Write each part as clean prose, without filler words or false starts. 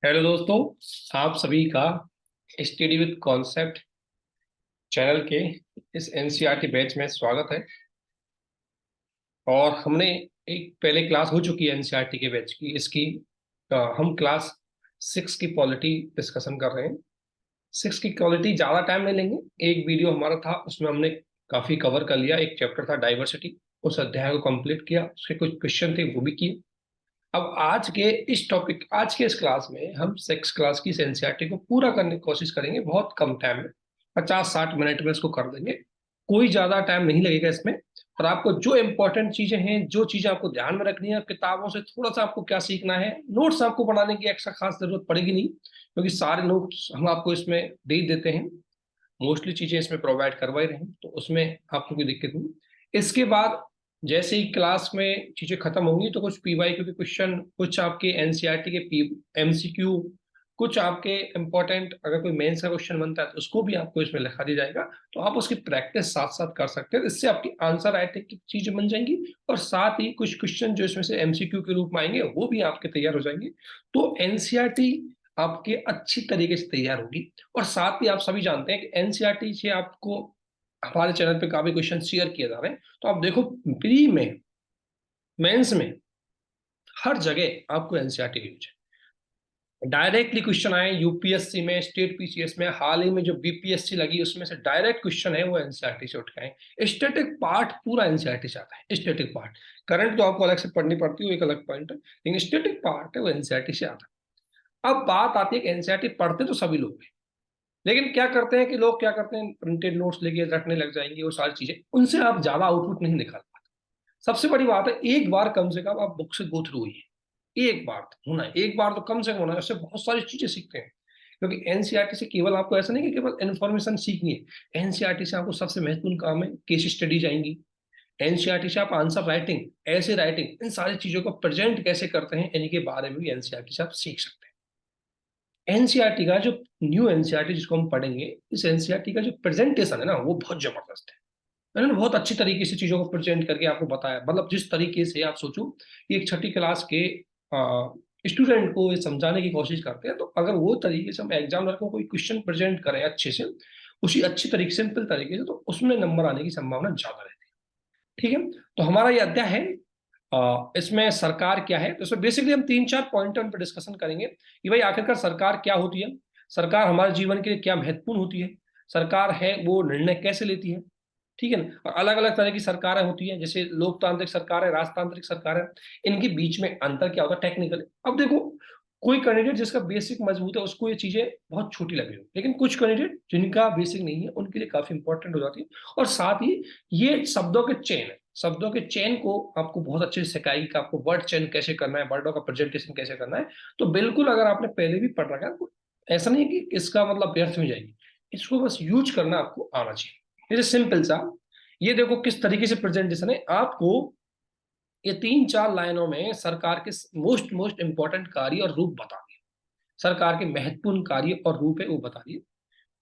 Hello दोस्तों, आप सभी का स्टडी विद कॉन्सेप्ट चैनल के इस एनसीईआरटी बैच में स्वागत है। और हमने एक पहले क्लास हो चुकी है एनसीईआरटी के बैच की। इसकी हम क्लास 6 की पॉलिटी डिस्कशन कर रहे हैं। 6 की क्वालिटी ज़्यादा टाइम नहीं लेंगे। एक वीडियो हमारा था, उसमें हमने काफ़ी कवर कर लिया। एक चैप्टर था डाइवर्सिटी, उस अध्याय को कंप्लीट किया। उसके कुछ क्वेश्चन थे, वो भी किए। अब आज के इस क्लास में हम सिक्स क्लास की एनसीईआरटी को पूरा करने की कोशिश करेंगे, बहुत कम टाइम में। 50-60 मिनट में इसको कर देंगे। कोई ज्यादा टाइम नहीं लगेगा इसमें। और आपको जो इंपॉर्टेंट चीजें हैं, जो चीजें आपको ध्यान में रखनी है, किताबों से थोड़ा सा आपको क्या सीखना है, नोट्स आपको बनाने की एक्स्ट्रा खास जरूरत पड़ेगी नहीं, क्योंकि सारे नोट्स हम आपको इसमें दे ही देते हैं। मोस्टली चीजें इसमें प्रोवाइड करवा ही रहे हैं, तो उसमें आपको कोई दिक्कत नहीं। इसके बाद जैसे ही क्लास में चीजें खत्म होंगी, तो कुछ पीवाईक्यू के क्वेश्चन, कुछ आपके एनसीईआरटी के पी एमसीक्यू, कुछ आपके इंपॉर्टेंट, अगर कोई मेंस का क्वेश्चन बनता है तो उसको भी आपको इसमें लिखा दिया जाएगा। तो आप उसकी प्रैक्टिस साथ साथ कर सकते हैं। इससे आपकी आंसर राइटिंग की चीजें बन जाएंगी, और साथ ही कुछ क्वेश्चन जो इसमें से एमसीक्यू के रूप में आएंगे वो भी आपके तैयार हो जाएंगे। तो एनसीईआरटी आपके अच्छी तरीके से तैयार होगी। और साथ ही आप सभी जानते हैं कि एनसीईआरटी से आपको हमारे चैनल पे काफी क्वेश्चन शेयर किए जा रहे हैं। तो आप देखो, प्री में, मेंस में, हर जगह आपको एनसीईआरटी यूज है। डायरेक्टली क्वेश्चन आए यूपीएससी में, स्टेट पीसीएस में, हाल ही में जो बीपीएससी लगी उसमें से डायरेक्ट क्वेश्चन है वो एनसीईआरटी से उठ के आए। स्टैटिक पार्ट पूरा एनसीईआरटी से आता है। स्टैटिक पार्ट, करंट तो आपको अलग से पढ़नी पड़ती है, वो एक अलग पॉइंट है, लेकिन स्टैटिक पार्ट है वो एनसीईआरटी से आता है। अब बात आती है कि एनसीईआरटी पढ़ते तो सभी लोग हैं, लेकिन क्या करते हैं कि लोग क्या करते हैं, प्रिंटेड नोट्स लेके रटने लग जाएंगे, वो सारी चीजें, उनसे आप ज्यादा आउटपुट नहीं निकाल पाते। सबसे बड़ी बात है, एक बार कम से कम आप बुक से गो थ्रू हुई, एक बार तो होना है, एक बार तो कम से कम होना है। उससे बहुत सारी चीजें सीखते हैं। क्योंकि एनसीईआरटी से केवल आपको ऐसा नहीं कि केवल इन्फॉर्मेशन सीखनी है। एनसीईआरटी से आपको सबसे महत्वपूर्ण काम है केस स्टडीज आएंगी। एनसीईआरटी से आप आंसर राइटिंग, ऐसे राइटिंग, इन सारी चीजों को प्रेजेंट कैसे करते हैं, इनके बारे में भी एनसीईआरटी से आप सीख सकते हैं। एनसीईआरटी का जो न्यू एनसीईआरटी जिसको हम पढ़ेंगे, इस एनसीईआरटी का जो प्रेजेंटेशन है ना, वो बहुत जबरदस्त है। मैंने बहुत अच्छी तरीके से चीजों को प्रेजेंट करके आपको बताया। मतलब जिस तरीके से आप सोचो कि एक छठी क्लास के स्टूडेंट को ये समझाने की कोशिश करते हैं, तो अगर वो तरीके से हम एग्जाम को कोई क्वेश्चन प्रेजेंट करें अच्छे से, उसी अच्छी तरीके, सिंपल तरीके से, तो उसमें नंबर आने की संभावना ज्यादा रहती है। ठीक है। तो हमारा ये अध्याय है, इसमें सरकार क्या है। तो इसमें बेसिकली हम 3-4 पॉइंट पर डिस्कशन करेंगे कि भाई आखिरकार सरकार क्या होती है, सरकार हमारे जीवन के लिए क्या महत्वपूर्ण होती है, सरकार है वो निर्णय कैसे लेती है। ठीक है ना। और अलग अलग तरह की सरकारें होती हैं, जैसे लोकतांत्रिक सरकार है, राजतांत्रिक सरकार है। इनके बीच में अंतर क्या होता है, टेक्निकल। अब देखो, कोई कैंडिडेट जिसका बेसिक मजबूत है उसको ये चीजें बहुत छोटी लगी हो, लेकिन कुछ कैंडिडेट जिनका बेसिक नहीं है उनके लिए काफी इंपॉर्टेंट हो जाती है। और साथ ही ये शब्दों के चेन है, शब्दों के चेन को आपको बहुत अच्छे से सिखाएगी कि आपको वर्ड चेन कैसे करना है, वर्डों का प्रेजेंटेशन कैसे करना है। तो बिल्कुल, अगर आपने पहले भी पढ़ रखा है तो ऐसा नहीं है कि इसका मतलब व्यर्थ में जाएगी। इसको बस यूज करना आपको आना चाहिए। जैसे सिंपल सा, ये देखो किस तरीके से प्रेजेंटेशन है। आपको ये 3-4 लाइनों में सरकार के मोस्ट मोस्ट इंपॉर्टेंट कार्य और रूप बता दिए, सरकार के महत्वपूर्ण कार्य और रूप है वो बता दिए।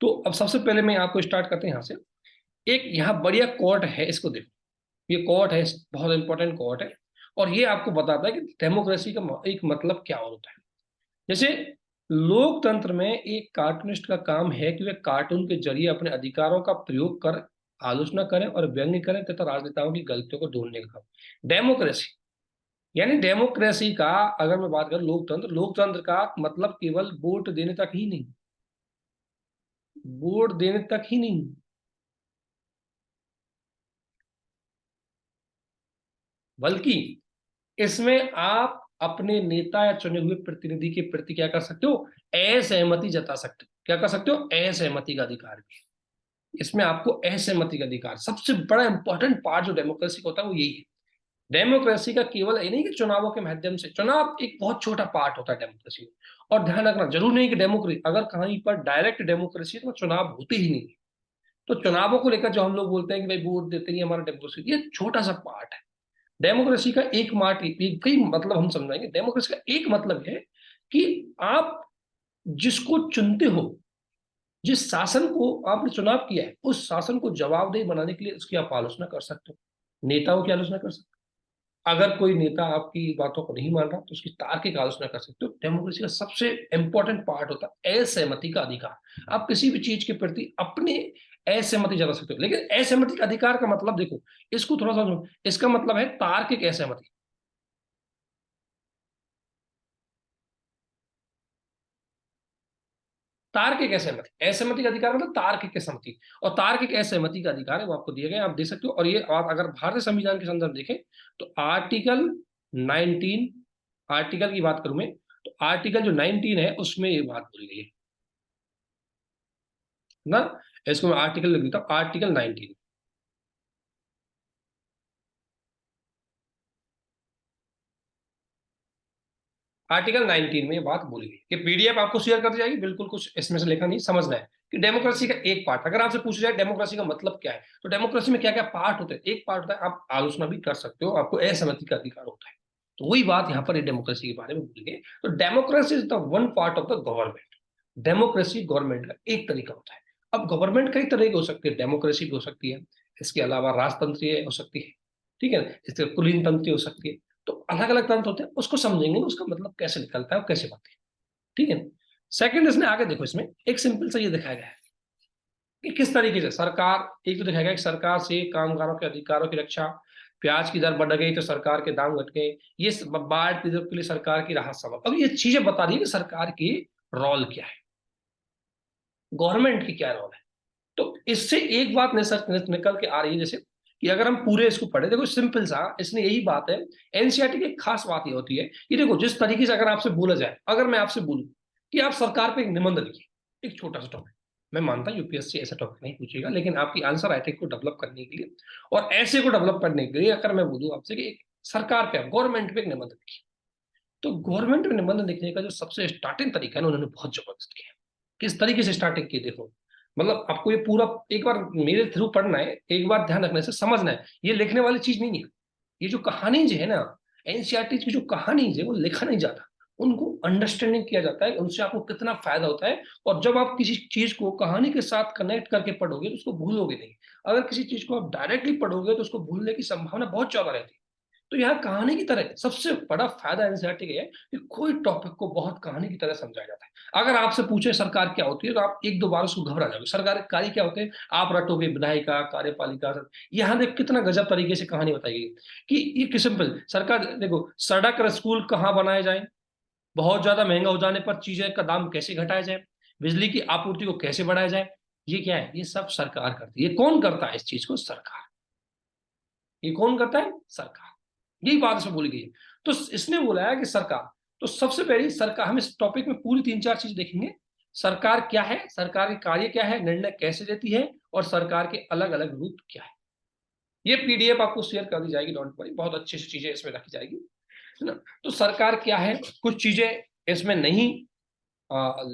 तो अब सबसे पहले मैं आपको स्टार्ट करते हैं यहाँ से। एक यहाँ बढ़िया कोट है, इसको देखो। ये कोट है, बहुत इंपॉर्टेंट कोट है। और ये आपको बताता है कि डेमोक्रेसी का एक मतलब क्या होता है। जैसे लोकतंत्र में एक कार्टूनिस्ट का काम है कि वे कार्टून के जरिए अपने अधिकारों का प्रयोग कर आलोचना करें और व्यंग्य करें तथा राजनेताओं की गलतियों को ढूंढने का काम। डेमोक्रेसी, यानी डेमोक्रेसी का, अगर मैं बात करूं लोकतंत्र, लोकतंत्र का मतलब केवल वोट देने तक ही नहीं, वोट देने तक ही नहीं, बल्कि इसमें आप अपने नेता या चुने हुए प्रतिनिधि के प्रति क्या कर सकते हो, असहमति जता सकते हो। क्या कर सकते हो, असहमति का अधिकार भी है। इसमें आपको असहमति का अधिकार, सबसे बड़ा इंपॉर्टेंट पार्ट जो डेमोक्रेसी का होता है वो यही है। डेमोक्रेसी का केवल ये नहीं कि चुनावों के माध्यम से, चुनाव एक बहुत छोटा पार्ट होता है डेमोक्रेसी में। और ध्यान रखना, जरूर नहीं कि डेमोक्रेसी, अगर कहीं पर डायरेक्ट डेमोक्रेसी है तो चुनाव होते ही नहीं। तो चुनावों को लेकर जो हम लोग बोलते हैं कि भाई वोट देते ही हमारा डेमोक्रेसी, ये छोटा सा पार्ट है। डेमोक्रेसी का एक मार्ट, कई मतलब हम समझाएंगे। डेमोक्रेसी का एक मतलब है कि आप जिसको चुनते हो, जिस शासन को आपने चुनाव किया है, उस शासन को जवाबदेही बनाने के लिए उसकी आप आलोचना कर सकते हो, नेताओं की आलोचना कर सकते हो। अगर कोई नेता आपकी बातों को नहीं मान रहा तो उसकी तार्किक आलोचना कर सकते हो। डेमोक्रेसी का सबसे इंपॉर्टेंट पार्ट होता है असहमति का अधिकार। आप किसी भी चीज के प्रति अपने असहमति जता सकते हो, लेकिन असहमति का अधिकार का मतलब देखो, इसको थोड़ा सा, इसका मतलब है तार्किक असहमति। तार्किक असहमति, असहमति का अधिकार मतलब तार्किक असहमति, और तार्किक असहमति का अधिकार है वो आपको दिए गए, आप दे सकते हो। और ये आप अगर भारतीय संविधान के संदर्भ देखें तो आर्टिकल 19, आर्टिकल की बात करूं मैं तो आर्टिकल जो 19 है उसमें ये बात बोली गई है ना। इसको मैं आर्टिकल लिख देता हूं, आर्टिकल 19। आर्टिकल 19 में ये बात बोली गई कि पीडीएफ आपको शेयर कर दी जाएगी, बिल्कुल कुछ इसमें से लिखा नहीं, समझना है कि डेमोक्रेसी का एक पार्ट, अगर आपसे पूछा जाए डेमोक्रेसी का मतलब क्या है, तो डेमोक्रेसी में क्या क्या पार्ट होते हैं। एक पार्ट होता है आप आलोचना भी कर सकते हो, आपको असहमति का अधिकार होता है। तो वही बात यहाँ पर डेमोक्रेसी के बारे में बोली गई। तो democracy is the one part of the government. Democracy government का एक तरीका होता है। अब गवर्नमेंट कई तरह की हो सकती है, डेमोक्रेसी भी हो सकती है, इसके अलावा राजतंत्रीय हो सकती है, ठीक है ना, इसके कुलीन तंत्र हो सकती है। तो अलग अलग तंत्र होते हैं, उसको समझेंगे उसका मतलब कैसे निकलता है और कैसे बनते हैं, ठीक है। सेकंड, इसने आगे देखो, इसमें एक सिंपल सा ये दिखाया गया है कि किस तरीके से सरकार, एक तो दिखाया गया कि सरकार से कामगारों के अधिकारों की रक्षा, प्याज की दर बढ़ गई तो सरकार के दाम घट गए, ये बाढ़ पीड़ितों के लिए सरकार की राहत समझ। अब ये चीजें बता रही है कि सरकार की रोल क्या है, गवर्नमेंट की क्या रोल है। तो इससे एक बात निकल के आ रही है, जैसे कि अगर हम पूरे इसको पढ़े, देखो सिंपल सा इसमें यही बात है। एनसीईआरटी की एक खास बात ये होती है कि देखो, जिस तरीके से अगर आपसे बोला जाए, अगर मैं आपसे बोलूं कि आप सरकार पे एक निबंध लिखिए, एक छोटा सा टॉपिक, मैं मानता हूं यूपीएससी ऐसा टॉपिक नहीं पूछेगा, लेकिन आपकी आंसर राइटिंग को डेवलप करने के लिए और ऐसे को डेवलप करने के लिए अगर मैं बोलूं आपसे कि एक सरकार पे, गवर्नमेंट पे एक निबंध लिखिए, तो गवर्नमेंट पे निबंध लिखने का जो सबसे स्टार्टिंग तरीका है ना, उन्होंने बहुत जबरदस्त किया। किस तरीके से स्टार्टिंग की देखो, मतलब आपको ये पूरा एक बार मेरे थ्रू पढ़ना है, एक बार ध्यान रखने से समझना है, ये लिखने वाली चीज नहीं है। ये जो कहानी जो है ना, एनसीईआरटी की जो कहानी है वो लिखा नहीं जाता, उनको अंडरस्टैंडिंग किया जाता है, उनसे आपको कितना फायदा होता है। और जब आप किसी चीज को कहानी के साथ कनेक्ट करके पढ़ोगे तो उसको भूलोगे नहीं। अगर किसी चीज को आप डायरेक्टली पढ़ोगे तो उसको भूलने की संभावना बहुत ज्यादा रहती है। तो यहाँ कहानी की तरह सबसे बड़ा फायदा एनसीईआरटी का है कि कोई टॉपिक को बहुत कहानी की तरह समझाया जाता है। अगर आपसे पूछे सरकार क्या होती है तो आप एक दो बार उसको घबरा जाओगे, सरकार कार्य क्या होते हैं आप रटोगे, विधायिका, कार्यपालिका। यहाँ देख कितना गजब तरीके से कहानी बताई गई कि ये कि सिंपल सरकार, देखो सड़क और स्कूल कहाँ बनाए जाए, बहुत ज्यादा महंगा हो जाने पर चीजें का दाम कैसे घटाया जाए, बिजली की आपूर्ति को कैसे बढ़ाया जाए, ये क्या है, ये सब सरकार करती है। ये कौन करता है इस चीज को, सरकार। ये कौन करता है, सरकार। यही बात इसमें बोली गई है। तो इसने बोला है कि सरकार, तो सबसे पहले सरकार, हम इस टॉपिक में पूरी तीन चार चीज देखेंगे। सरकार क्या है, सरकार के कार्य क्या है, निर्णय कैसे लेती है, और सरकार के अलग अलग रूप क्या है। ये पीडीएफ आपको शेयर कर दी जाएगी, डोंट वरी, बहुत अच्छी सी चीजें इसमें रखी जाएगी, है ना। तो सरकार क्या है, कुछ चीजें इसमें नहीं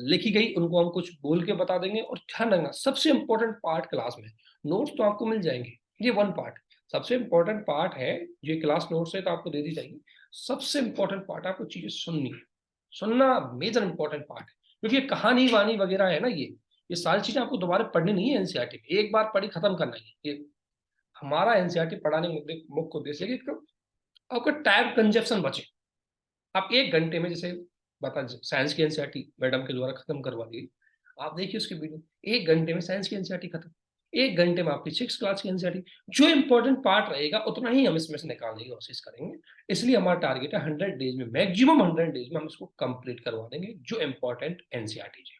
लिखी गई, उनको हम कुछ बोल के बता देंगे। और ध्यान रखना, सबसे इंपॉर्टेंट पार्ट क्लास में, नोट्स तो आपको मिल जाएंगे, ये वन पार्ट सबसे इंपॉर्टेंट पार्ट है। ये क्लास नोट्स है तो आपको दे दी जाएगी। सबसे इंपॉर्टेंट पार्ट आपको चीजें सुननी है, सुनना मेजर इंपॉर्टेंट पार्ट है, क्योंकि ये कहानी वानी वगैरह है ना, ये सारी चीजें आपको दोबारा पढ़नी नहीं है एनसीईआरटी में, एक बार पढ़ी खत्म करना है। ये हमारा एनसीईआरटी पढ़ाने मुद्दे मुख्य उद्देश्य है कि आपका टाइम कंजप्शन बचे। आप एक घंटे में, जैसे बता, साइंस की एनसीईआरटी मैडम के द्वारा खत्म करवा दी, आप देखिए उसकी वीडियो, एक घंटे में साइंस की एनसीईआरटी खत्म, एक घंटे में आपकी 6 क्लास की एनसीईआरटी। जो इंपॉर्टेंट पार्ट रहेगा उतना ही हम इसमें से निकालने की कोशिश करेंगे। इसलिए हमारा टारगेट है 100 डेज में, मैक्सिमम 100 डेज में हम इसको कंप्लीट करवा देंगे, जो इंपॉर्टेंट एनसीईआरटी है,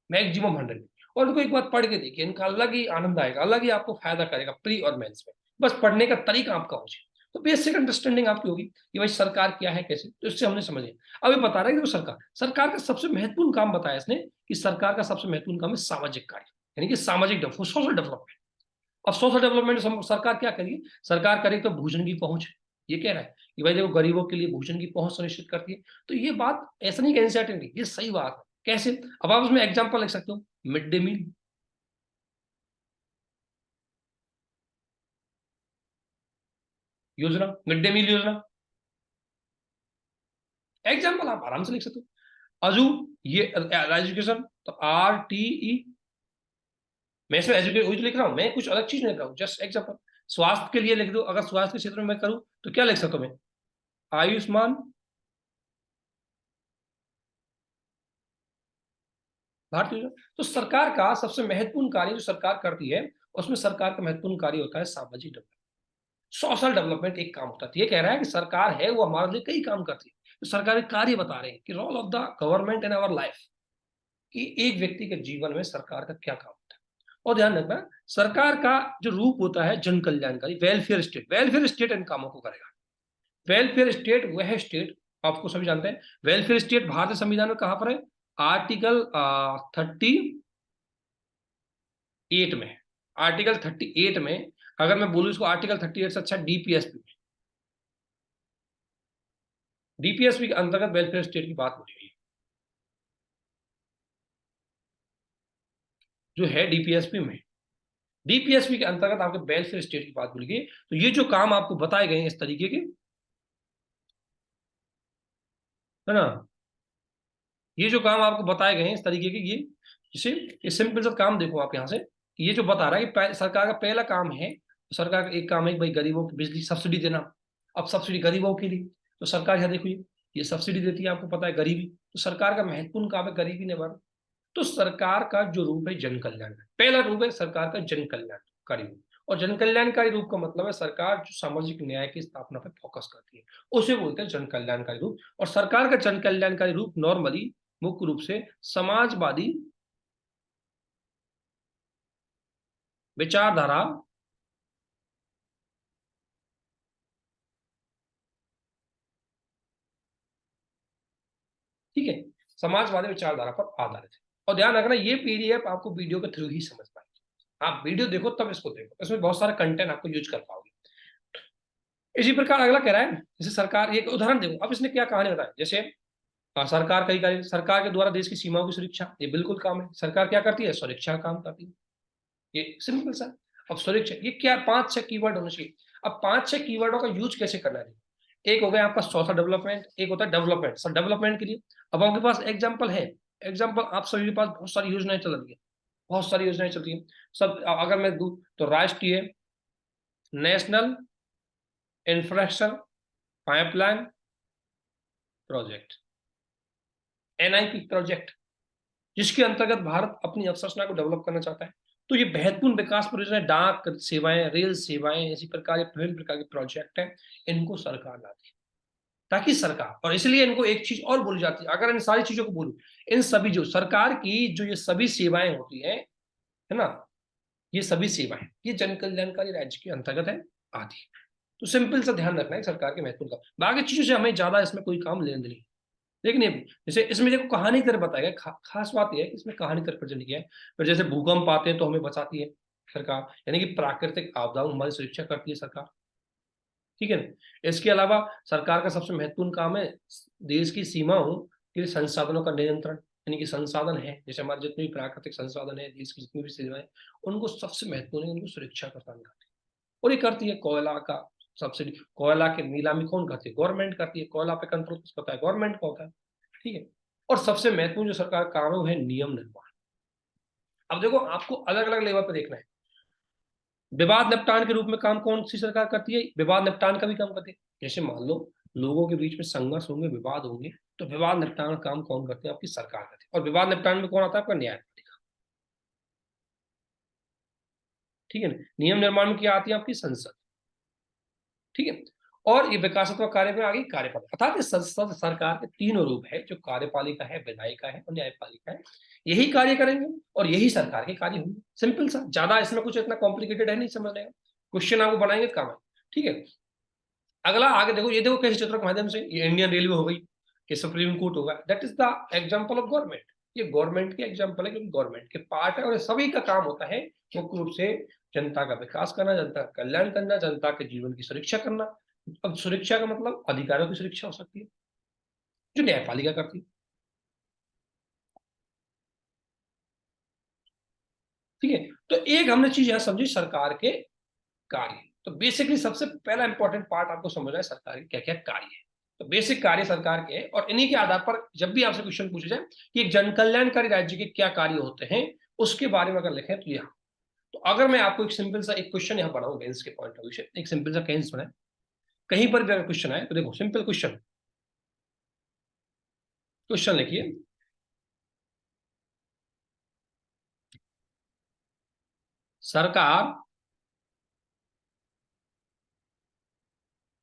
मैक्सिमम 100। और उनको एक बार पढ़ के देखिए, इनका अलग ही आनंद आएगा, अलग ही आपको फायदा करेगा प्री और मेंस में। बस पढ़ने का तरीका आपका हो जाए तो बेसिक अंडरस्टैंडिंग आपकी होगी कि भाई सरकार क्या है कैसे, तो इससे हमने समझे। अब ये बता रहा है कि सरकार, सरकार का सबसे महत्वपूर्ण काम बताया इसने कि सरकार का सबसे महत्वपूर्ण काम है सामाजिक कार्य, यानी कि सामाजिक सोशल डेवलपमेंट। अब सोशल डेवलपमेंट सरकार क्या करेगी, सरकार करेगी तो भोजन की पहुंच, ये कह रहा है कि भाई देखो गरीबों के लिए भोजन की पहुंच सुनिश्चित करती है। तो ये बात ऐसा नहीं कि एनसीईआरटी नहीं, ये सही बात है। कैसे, अब आप उसमें एग्जांपल लिख सकते हो, मिड डे मील योजना, मिड डे मील योजना, एग्जाम्पल आप आराम से लिख सकते हो। अजू, ये एजुकेशन, तो RTE, मैं इसमें एजुकेशन वही तो लिख रहा हूँ, मैं कुछ अलग चीज नहीं लिख रहा हूँ, जस्ट एग्जाम्पल। स्वास्थ्य के लिए लिख दो, अगर स्वास्थ्य के क्षेत्र में मैं करूँ तो क्या लिख सकता हूँ मैं, आयुष्मान भारत योजना। तो सरकार का सबसे महत्वपूर्ण कार्य जो सरकार करती है, उसमें सरकार का महत्वपूर्ण कार्य होता है सामाजिक डेवलपमेंट, सोशल डेवलपमेंट एक काम होता है। ये कह रहा है कि सरकार है वो हमारे लिए कई काम करती है। तो सरकारी कार्य बता रहे हैं कि role of the government in our life, कि एक व्यक्ति के जीवन में सरकार का क्या काम होता है। और ध्यान रखना, सरकार का जो रूप होता है जन कल्याणकारी, welfare state, welfare state in कामों को करेगा। वेलफेयर स्टेट वह स्टेट, आपको सभी जानते हैं, वेलफेयर स्टेट भारतीय संविधान में कहां पर है? आर्टिकल 38 में। आर्टिकल 38 में, अगर मैं बोलूं इसको आर्टिकल 38 से अच्छा डीपीएसपी में, डीपीएसपी के अंतर्गत वेलफेयर स्टेट की बात हो रही है, जो है डीपीएसपी में। डीपीएसपी के अंतर्गत आपके वेलफेयर स्टेट की बात बोली गई। तो ये जो काम आपको बताए गए हैं इस तरीके के, है ना, ये जो काम आपको बताए गए हैं इस तरीके के, ये जैसे ये सिंपल सा काम देखो आप यहाँ से, ये जो बता रहा है कि सरकार का पहला काम है, तो सरकार का एक काम है कि भाई गरीबों को बिजली सब्सिडी देना। अब सब्सिडी गरीबों के लिए, तो सरकार यहाँ देखो ये सब्सिडी देती है, आपको पता है गरीबी, तो सरकार का महत्वपूर्ण काम है गरीबी निवारण। तो सरकार का जो रूप है जन कल्याण, पहला रूप है सरकार का जन कल्याणकारी रूप। और जन कल्याणकारी रूप का मतलब है सरकार जो सामाजिक न्याय की स्थापना पर फोकस करती है, उसे बोलते हैं जन कल्याणकारी रूप। और सरकार का जन कल्याणकारी रूप नॉर्मली मुख्य रूप से समाजवादी विचारधारा, ठीक है, समाजवादी विचारधारा पर आधारित है। और ध्यान रखना ये पीडीएफ आपको वीडियो के थ्रू ही समझ पाएंगे, आप वीडियो देखो तब इसको देखो, इसमें बहुत सारा कंटेंट आपको यूज कर पाओगे। इसी प्रकार अगला कह रहा है, जैसे सरकार, एक उदाहरण देखो, अब इसने क्या कहानी बताई, जैसे सरकार कई कार्य, सरकार के द्वारा देश की सीमाओं की सुरक्षा, ये बिल्कुल काम है, सरकार क्या करती है? सुरक्षा का काम करती है, ये सिंपल सा। अब सुरक्षा, ये क्या 5-6 कीवर्ड होने चाहिए। अब 5-6 कीवर्डों का यूज कैसे करना है? एक हो गया आपका सोशल डेवलपमेंट, एक होता है डेवलपमेंट, सब डेवलपमेंट के लिए। अब आपके पास एग्जाम्पल है, एग्जाम्पल आप सभी के पास बहुत सारी योजनाएं चल रही है, बहुत सारी योजनाएं चल रही है सब। अगर मैं दूं तो राष्ट्रीय national infrastructure pipeline project, NIP project, जिसके अंतर्गत भारत अपनी अवसंरचना को डेवलप करना चाहता है। तो ये महत्वपूर्ण विकास परियोजना, डाक सेवाएं, रेल सेवाएं, इसी प्रकार के विभिन्न प्रकार के प्रोजेक्ट हैं, इनको सरकार लाती है। ताकि सरकार, और इसलिए इनको एक चीज और बोली जाती है, अगर इन सारी चीजों को बोलूं, इन सभी जो सरकार की जो ये सभी सेवाएं होती है ना, ये सभी सेवाएं ये जन कल्याणकारी राज्य के अंतर्गत है, आती है। तो सिंपल सा ध्यान रखना है सरकार के महत्वपूर्ण काम, बाकी चीजों से हमें ज्यादा इसमें कोई काम लेने देने, लेकिन ये जैसे इसमें देखो कहानी की तरह बताया गया, खास बात यह है कि इसमें कहानी की तरह प्रेजेंट किया है। फिर जैसे भूकंप आते हैं तो हमें बचाती है सरकार, यानी कि प्राकृतिक आपदाओं हमारी सुरक्षा करती है सरकार, ठीक है ना। इसके अलावा सरकार का सबसे महत्वपूर्ण काम है देश की सीमाओं के संसाधनों का नियंत्रण, यानी कि संसाधन है, जैसे हमारे जितने भी प्राकृतिक संसाधन है, देश की जितनी भी सेवाएं, उनको सबसे महत्वपूर्ण है, उनको सुरक्षा प्रदान करती है। और ये करती है कोयला का सब्सिडी, कोयला की नीलामी कौन करती है? गवर्नमेंट करती है। कोयला पे कंट्रोल किसका होता है? गवर्नमेंट का होता है, ठीक है। और सबसे महत्वपूर्ण जो सरकार का काम है वो है नियम निर्माण। अब देखो आपको अलग अलग लेवल पर देखना है। विवाद निपटान के रूप में काम कौन सी सरकार करती है? विवाद निपटान का भी काम करती है। जैसे मान लो लोगों के बीच में संघर्ष होंगे, विवाद होंगे, तो विवाद निपटान का काम कौन करते हैं? आपकी सरकार करती है। और विवाद निपटान में कौन आता है? आपका न्यायपालिका, ठीक है ना। नियम निर्माण में क्या आती है? आपकी संसद, ठीक है। और ये विकासात्मक कार्य में आ गई कार्यपालिका, अर्थात इस संसद सरकार के तीनों रूप है, जो कार्यपालिका है, विधायिका है और न्यायपालिका है, यही कार्य करेंगे और यही सरकार के कार्य होंगे। सिंपल सा, ज्यादा इसमें कुछ इतना कॉम्प्लिकेटेड है नहीं समझने का, क्वेश्चन आपको बनाएंगे तो काम है, ठीक है। अगला आगे देखो, ये देखो कैसे चित्र के माध्यम से, ये इंडियन रेलवे हो गई, ये सुप्रीम कोर्ट होगा, that is the example of government. ये गवर्नमेंट के एग्जाम्पल है, क्योंकि गवर्नमेंट के पार्ट है, और सभी का काम होता है मुख्य रूप से जनता का विकास करना, जनता का कल्याण करना, जनता के जीवन की सुरक्षा करना। अब सुरक्षा का मतलब अधिकारों की सुरक्षा हो सकती है, जो न्यायपालिका करती है, ठीक है। तो एक हमने चीज यहां समझी, सरकार के कार्य। तो बेसिकली सबसे पहला इंपॉर्टेंट पार्ट आपको समझना है सरकार के क्या क्या कार्य है। तो बेसिक कार्य सरकार के हैं, और इन्हीं के आधार पर जब भी आपसे क्वेश्चन पूछे जाए कि एक जन कल्याणकारी राज्य के क्या कार्य होते हैं, उसके बारे में अगर लिखें तो यहाँ, तो अगर मैं आपको एक सिंपल सा एक क्वेश्चन यहाँ बनाऊं, बेंस के पॉइंट ऑफ व्यू से एक सिंपल सा केस बनाए कहीं पर भी अगर क्वेश्चन आए तो देखो सिंपल क्वेश्चन, क्वेश्चन लिखिए, सरकार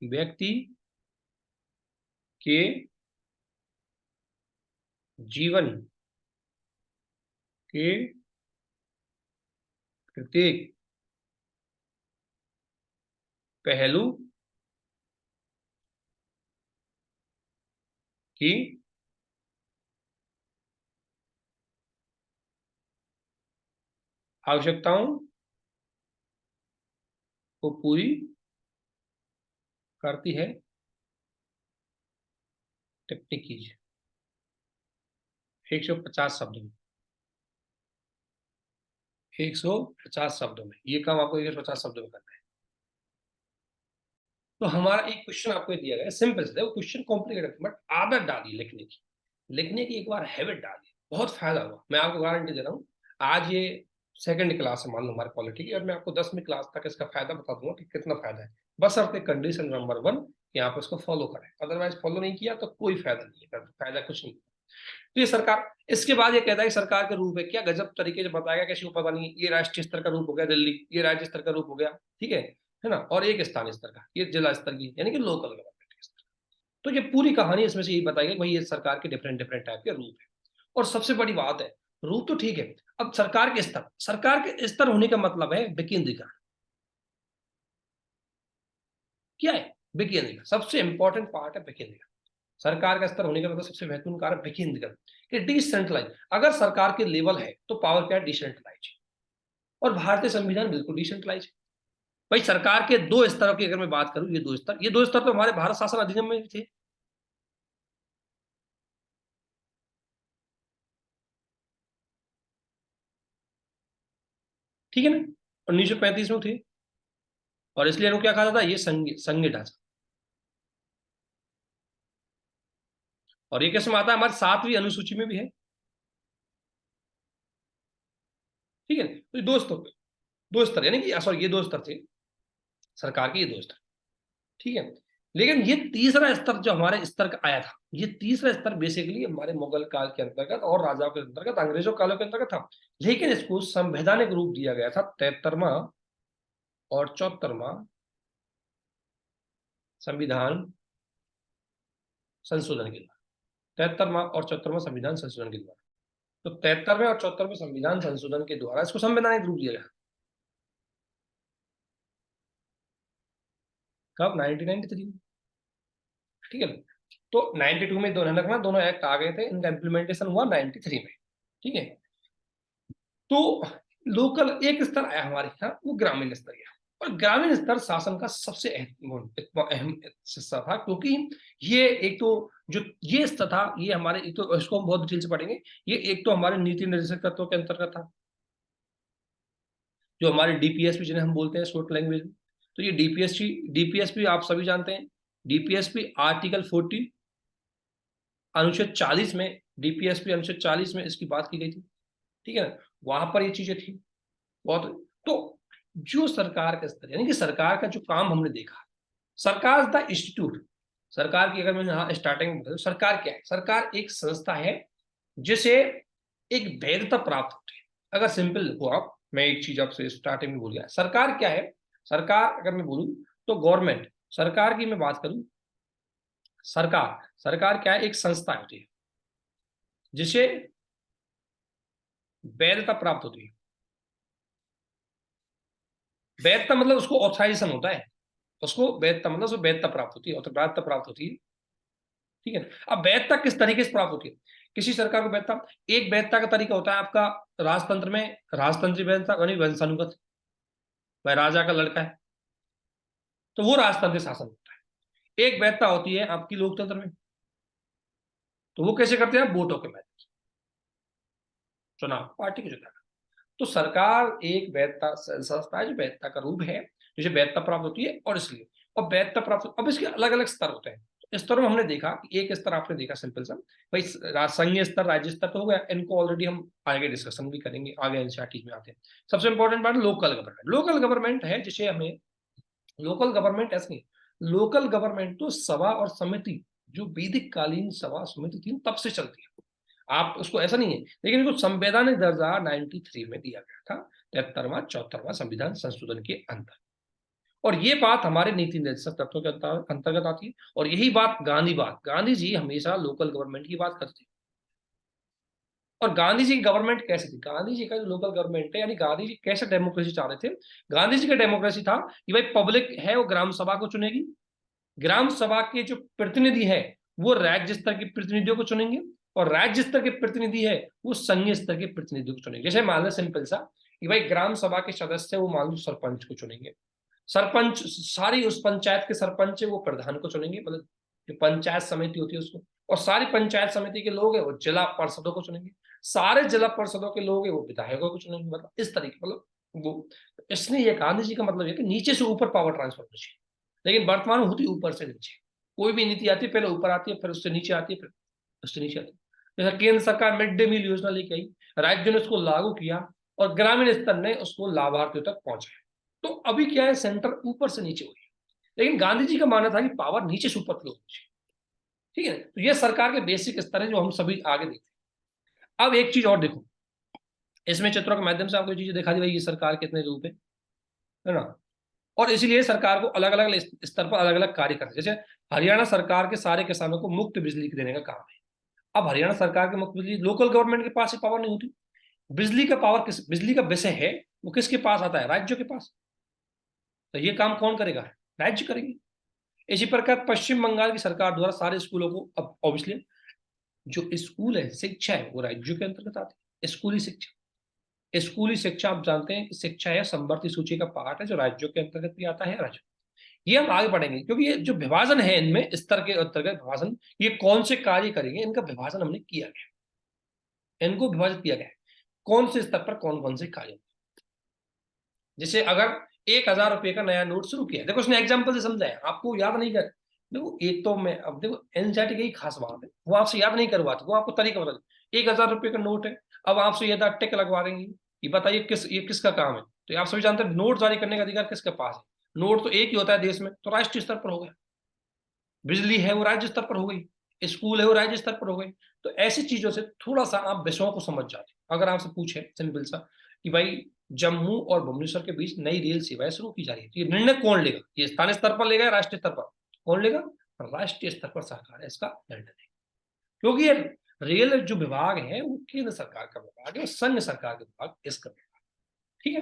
व्यक्ति के जीवन के प्रत्येक पहलू की आवश्यकताओं को पूरी करती है। टिप्पणी कीजिए 150 शब्दों में, 150 शब्दों में, ये काम आपको 150 शब्दों में करना है। तो हमारा एक क्वेश्चन आपको दिया गया, सिंपल से, क्वेश्चन कॉम्प्लिकेटेड बट आदत डालिए लिखने की, लिखने की एक बार हैबिट डालिए, बहुत फायदा हुआ, मैं आपको गारंटी दे रहा हूँ। आज ये सेकंड क्लास है मान लो हमारे क्वालिटी की, और मैं आपको 10वीं क्लास तक इसका फायदा बता दूंगा कि कितना फायदा है। बस आपके कंडीशन नंबर 1 कि आप इसको फॉलो करें, अदरवाइज फॉलो नहीं किया तो कोई फायदा नहीं है, फायदा कुछ नहीं। तो ये सरकार, इसके बाद ये कहता है कि सरकार के रूप है, क्या गजब तरीके से बताया, किसी को पता नहीं, ये राष्ट्रीय स्तर का रूप हो गया दिल्ली, ये राज्य स्तर का रूप हो गया, ठीक है ना, और एक स्थानीय स्तर का, ये जिला स्तर की, यानी कि लोकल गवर्नमेंट के स्तर। तो ये पूरी कहानी इसमें से यही बताई गई भाई, ये सरकार के डिफरेंट डिफरेंट टाइप के रूप है। और सबसे बड़ी बात है, रूप तो ठीक है, अब सरकार के स्तर, सरकार के स्तर होने का मतलब है विकेंद्रीकरण। क्या है विकेंद्रीकरण? सबसे इंपॉर्टेंट पार्ट है विकेंद्रीकरण। सरकार का स्तर होने का मतलब सबसे महत्वपूर्ण कारण विकेंद्रीकरण, कि डिसेंट्रलाइज। अगर सरकार के लेवल है तो पावर क्या है? डिसेंट्रलाइज। और भारतीय संविधान बिल्कुल डिसेंट्रलाइज है। भाई सरकार के दो स्तरों की अगर मैं बात करूं, ये दो स्तर तो हमारे भारत शासन अधिनियम में भी थे। ठीक है ना, 1935 में थे, और इसलिए इनको क्या कहा जाता है? ये संघीय ढांचा। और ये किस में आता है? हमारी 7वीं अनुसूची में भी है। ठीक है, तो ये दो स्तर यानी कि सॉरी, ये दो स्तर थे सरकार के, ये दो स्तर। ठीक है, लेकिन ये तीसरा स्तर जो हमारे स्तर का आया था, ये तीसरा स्तर बेसिकली हमारे मुगल काल के अंतर्गत और राजाओं के अंतर्गत, अंग्रेजों कालों के अंतर्गत था। लेकिन इसको संवैधानिक रूप दिया गया था 73वां और 74वां संविधान संशोधन के द्वारा। 73वां और 74वां संविधान संशोधन के द्वारा। तो 73वें और 74वें संविधान संशोधन के द्वारा इसको संवैधानिक रूप दिया गया। कब? 1993 में। ठीक है, तो 92 में दोनों रखना, दोनों एक्ट आ गए थे, इनका इम्प्लीमेंटेशन हुआ 93 में। ठीक है, तो लोकल एक स्तर आया हमारे यहाँ, वो ग्रामीण स्तर गया। और ग्रामीण स्तर शासन का सबसे अहम हिस्सा था, क्योंकि ये एक तो जो ये स्तर था, ये हमारे, एक तो इसको हम बहुत डिटेल से पढ़ेंगे, ये एक तो हमारे नीति निर्देशक तत्वों के अंतर्गत था, जो हमारे डीपीएसपी जिन्हें हम बोलते हैं शॉर्ट लैंग्वेज में। तो ये डीपीएसपी आप सभी जानते हैं, डीपीएसपी आर्टिकल 40 अनुच्छेद 40 में, डीपीएसपी अनुच्छेद 40 में इसकी बात की गई थी। ठीक है ना, वहां पर ये चीजें थी बहुत। तो जो सरकार का स्तर, यानी कि सरकार का जो काम हमने देखा, सरकार द इंस्टीट्यूट, सरकार की अगर मैंने यहाँ स्टार्टिंग में बताया, सरकार क्या है? सरकार एक संस्था है जिसे एक वैधता प्राप्त होती है। अगर सिंपल लिखो आप, मैं एक चीज आपसे स्टार्टिंग में बोल गया, सरकार क्या है? सरकार अगर मैं बोलूं तो गवर्नमेंट, सरकार की मैं बात करूं, सरकार सरकार क्या है? एक संस्था होती है जिसे वैधता प्राप्त होती है। वैधता मतलब उसको ऑथराइजेशन होता है, उसको वैधता मतलब उसको वैधता प्राप्त होती है, वैधता प्राप्त होती है। ठीक है, अब वैधता किस तरीके से प्राप्त होती है किसी सरकार को? वैधता, एक वैधता का तरीका होता है आपका राजतंत्र में, राजतंत्री वैधता, यानी वंशानुगत, वह राजा का लड़का है तो वो राजतंत्र शासन होता है। एक वैधता होती है आपकी लोकतंत्र में, तो वो कैसे करते हैं? वोटों के माध्यम से, चुनाव पार्टी के चुनाव। तो सरकार एक वैधता संस्था है जो वैधता का रूप है, जिसे वैधता प्राप्त होती है, और इसलिए, और वैधता प्राप्त, अब इसके अलग अलग स्तर होते हैं। स्तरों में हमने देखा कि एक स्तर आपने देखा सिंपल सा, भाई संघीय स्तर, राज्य स्तर तो हो गया, इनको ऑलरेडी हम आगे डिस्कशन भी करेंगे, आगे एनसीईआरटी में आते हैं। सबसे इंपॉर्टेंट बात लोकल गवर्नमेंट, लोकल गवर्नमेंट है जिसे हमें, लोकल गवर्नमेंट ऐसे नहीं, लोकल गवर्नमेंट तो सभा और समिति, जो वैदिक कालीन सभा समिति थी तब से चलती है, आप उसको ऐसा नहीं है, लेकिन इसको संवैधानिक दर्जा 93 में दिया गया था, 73वां 74वां संविधान संशोधन के अंतर। और ये बात हमारे नीति निर्देशक तत्वों के अंतर्गत आती है, और यही बात गांधी जी हमेशा लोकल गवर्नमेंट की बात करते हैं। और गांधी जी की गवर्नमेंट कैसी थी, गांधी जी का जो लोकल गवर्नमेंट है, यानी गांधी जी कैसे डेमोक्रेसी चाह रहे थे, गांधी जी का डेमोक्रेसी था कि भाई पब्लिक है वो ग्राम सभा को चुनेगी, ग्राम सभा के जो प्रतिनिधि है वो राज्य स्तर के प्रतिनिधियों को चुनेंगे, और राज्य स्तर के प्रतिनिधि है वो संघीय स्तर के प्रतिनिधियों को चुनेंगे। जैसे मान लो सिंपल सा कि भाई ग्राम सभा के सदस्य वो मान लो सरपंच को चुनेंगे, सरपंच सारी उस पंचायत के सरपंच है वो प्रधान को चुनेंगे, मतलब जो पंचायत समिति होती है उसको, और सारी पंचायत समिति के लोग है वो जिला पार्षदों को चुनेंगे, सारे जिला पार्षदों के लोग है वो विधायकों को चुनेंगे, मतलब इस तरीके, मतलब वो, इसलिए ये गांधी जी का मतलब है कि नीचे से ऊपर पावर ट्रांसफर होनी चाहिए, लेकिन वर्तमान में होती ऊपर से नीचे। कोई भी नीति आती है पहले ऊपर आती है, फिर उससे नीचे आती है, फिर उससे नीचे आती है। जैसे केंद्र सरकार मिड डे मील योजना लेके आई, राज्यों ने उसको लागू किया और ग्रामीण स्तर ने उसको लाभार्थियों तक पहुंचाया। तो अभी क्या है, सेंटर ऊपर से नीचे हुई है, लेकिन गांधी जी का मानना था कि पावर नीचे से ऊपर फ्लो होनी चाहिए। ठीक है, तो ये सरकार के बेसिक स्तर है जो हम सभी आगे देखते हैं। अब एक चीज और देखो, इसमें चित्रों के माध्यम से आपको चीजें दिखा दी भाई ये सरकार कितने रूप है ना, और इसीलिए सरकार को अलग अलग स्तर पर अलग अलग कार्य करते हैं। जैसे हरियाणा सरकार के सारे किसानों को मुफ्त बिजली देने का काम है। अब हरियाणा सरकार के मुफ्त बिजली, लोकल गवर्नमेंट के पास ही पावर नहीं होती, बिजली का पावर किस, बिजली का विषय है वो किसके पास आता है, राज्यों के पास। तो ये काम कौन करेगा, राज्य करेंगे। इसी प्रकार पश्चिम बंगाल की सरकार द्वारा सारे स्कूलों को, अब ऑब्वियसली जो स्कूल है, शिक्षा है, वो राज्यों के अंतर्गत आती है। स्कूली शिक्षा आप जानते हैं कि शिक्षा है समवर्ती सूची का पार्ट है जो राज्यों के अंतर्गत भी आता है, राज्य। ये हम आगे बढ़ेंगे क्योंकि ये जो विभाजन है इनमें स्तर के अंतर्गत विभाजन, ये कौन से कार्य करेंगे इनका विभाजन हमने किया गया, इनको विभाजित किया गया है कौन से स्तर पर कौन कौन से कार्य। जैसे अगर 1,000 रुपए का नया नोट शुरू किया, देखो उसने एग्जाम्पल से समझाया, आपको याद नहीं कर, देखो एक तो मैं, अब देखो एनसीईआरटी की खास बात है, वो आपसे याद नहीं करवाती, वो आपको तरीका बता दे। 1,000 रुपए का नोट है, अब आपसे ये टिक लगवा देंगे, ये बताइए ये किसका काम है। तो आप सभी जानते हैं नोट जारी करने का अधिकार किसके पास है, नोट तो एक ही होता है देश में, तो राष्ट्रीय स्तर पर हो गया। बिजली है वो राज्य स्तर पर हो गई, स्कूल है वो राज्य स्तर पर हो गई। तो ऐसी चीजों से थोड़ा सा आप विषयों को समझ जाते हैं। अगर आपसे पूछे सिंपल सा कि भाई जम्मू और भुवनेश्वर के बीच नई रेल सेवाएं शुरू की जा रही है, तो ये निर्णय कौन लेगा, ये स्थानीय स्तर पर लेगा या राष्ट्रीय स्तर पर, कौन लेगा, राष्ट्रीय स्तर पर सरकार है इसका निर्णय लेगी। क्योंकि ये रेल जो विभाग है वो केंद्र सरकार का विभाग है और संघ सरकार का विभाग इसका विभाग। ठीक है,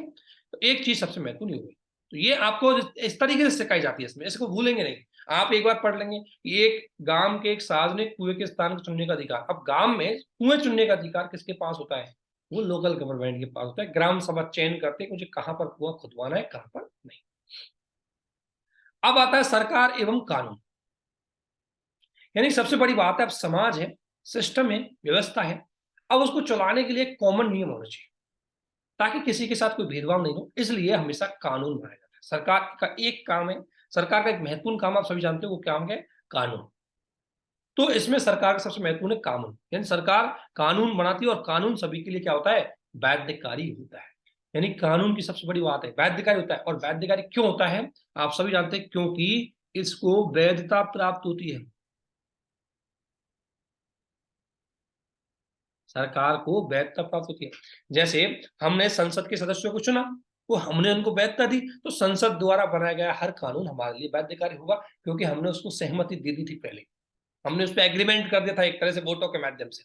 तो एक चीज सबसे महत्वपूर्ण होगी, तो ये आपको इस तरीके से सिखाई जाती है, इसमें इसको भूलेंगे नहीं। आप एक बार पढ़ लेंगे, एक गांव के एक सार्वजनिक कुएं के स्थान को चुनने का अधिकार, अब गांव में कुएं चुनने का अधिकार किसके पास होता है, वो लोकल गवर्नमेंट के पास होता है। ग्राम सभा चयन करते हैं मुझे कहां पर कुआं खुदवाना है कहां पर नहीं। अब आता है सरकार एवं कानून, यानी सबसे बड़ी बात है, अब समाज है, सिस्टम है, व्यवस्था है, अब उसको चलाने के लिए कॉमन नियम होना चाहिए ताकि किसी के साथ कोई भेदभाव नहीं हो, इसलिए हमेशा कानून बनाया जाता है। सरकार का एक काम है, सरकार का एक महत्वपूर्ण काम आप सभी जानते हो वो क्या है, कानून। तो इसमें सरकार का सबसे महत्वपूर्ण है कानून, यानी सरकार कानून बनाती है, और कानून सभी के लिए क्या होता है, बाध्यकारी होता है। यानी कानून की सबसे बड़ी बात है बाध्यकारी होता है, और बाध्यकारी क्यों होता है आप सभी जानते हैं, क्योंकि इसको वैधता प्राप्त होती है, सरकार को वैधता प्राप्त होती है। जैसे हमने संसद के सदस्यों को चुना, वो हमने उनको वैधता दी, तो संसद द्वारा बनाया गया हर कानून हमारे लिए बाध्यकारी होगा, क्योंकि हमने उसको सहमति दे दी थी पहले, हमने उस पर एग्रीमेंट कर दिया था एक तरह से वोटों के माध्यम से।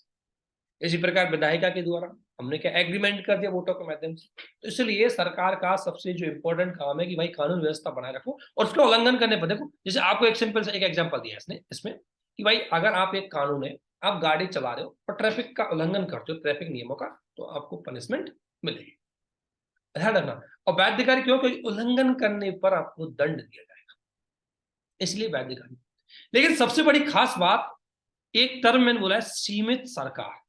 इसी प्रकार विधायिका के द्वारा हमने क्या एग्रीमेंट कर दिया वोटों के माध्यम से। तो इसलिए सरकार का सबसे जो इंपॉर्टेंट काम है कि भाई कानून व्यवस्था बनाए रखो, और उसका उल्लंघन करने पर देखो, जैसे आपको एक सिंपल से एक एग्जांपल दिया इसने इसमें कि भाई अगर आप एक कानून है, आप गाड़ी चला रहे हो और ट्रैफिक का उल्लंघन करते हो, ट्रैफिक नियमों का, तो आपको पनिशमेंट मिलेगी, ध्यान रखना। और बाध्यकारी क्यों, क्योंकि उल्लंघन करने पर आपको दंड दिया जाएगा, इसलिए बाध्यकारी। लेकिन सबसे बड़ी खास बात, एक टर्म मैंने बोला है सीमित सरकार।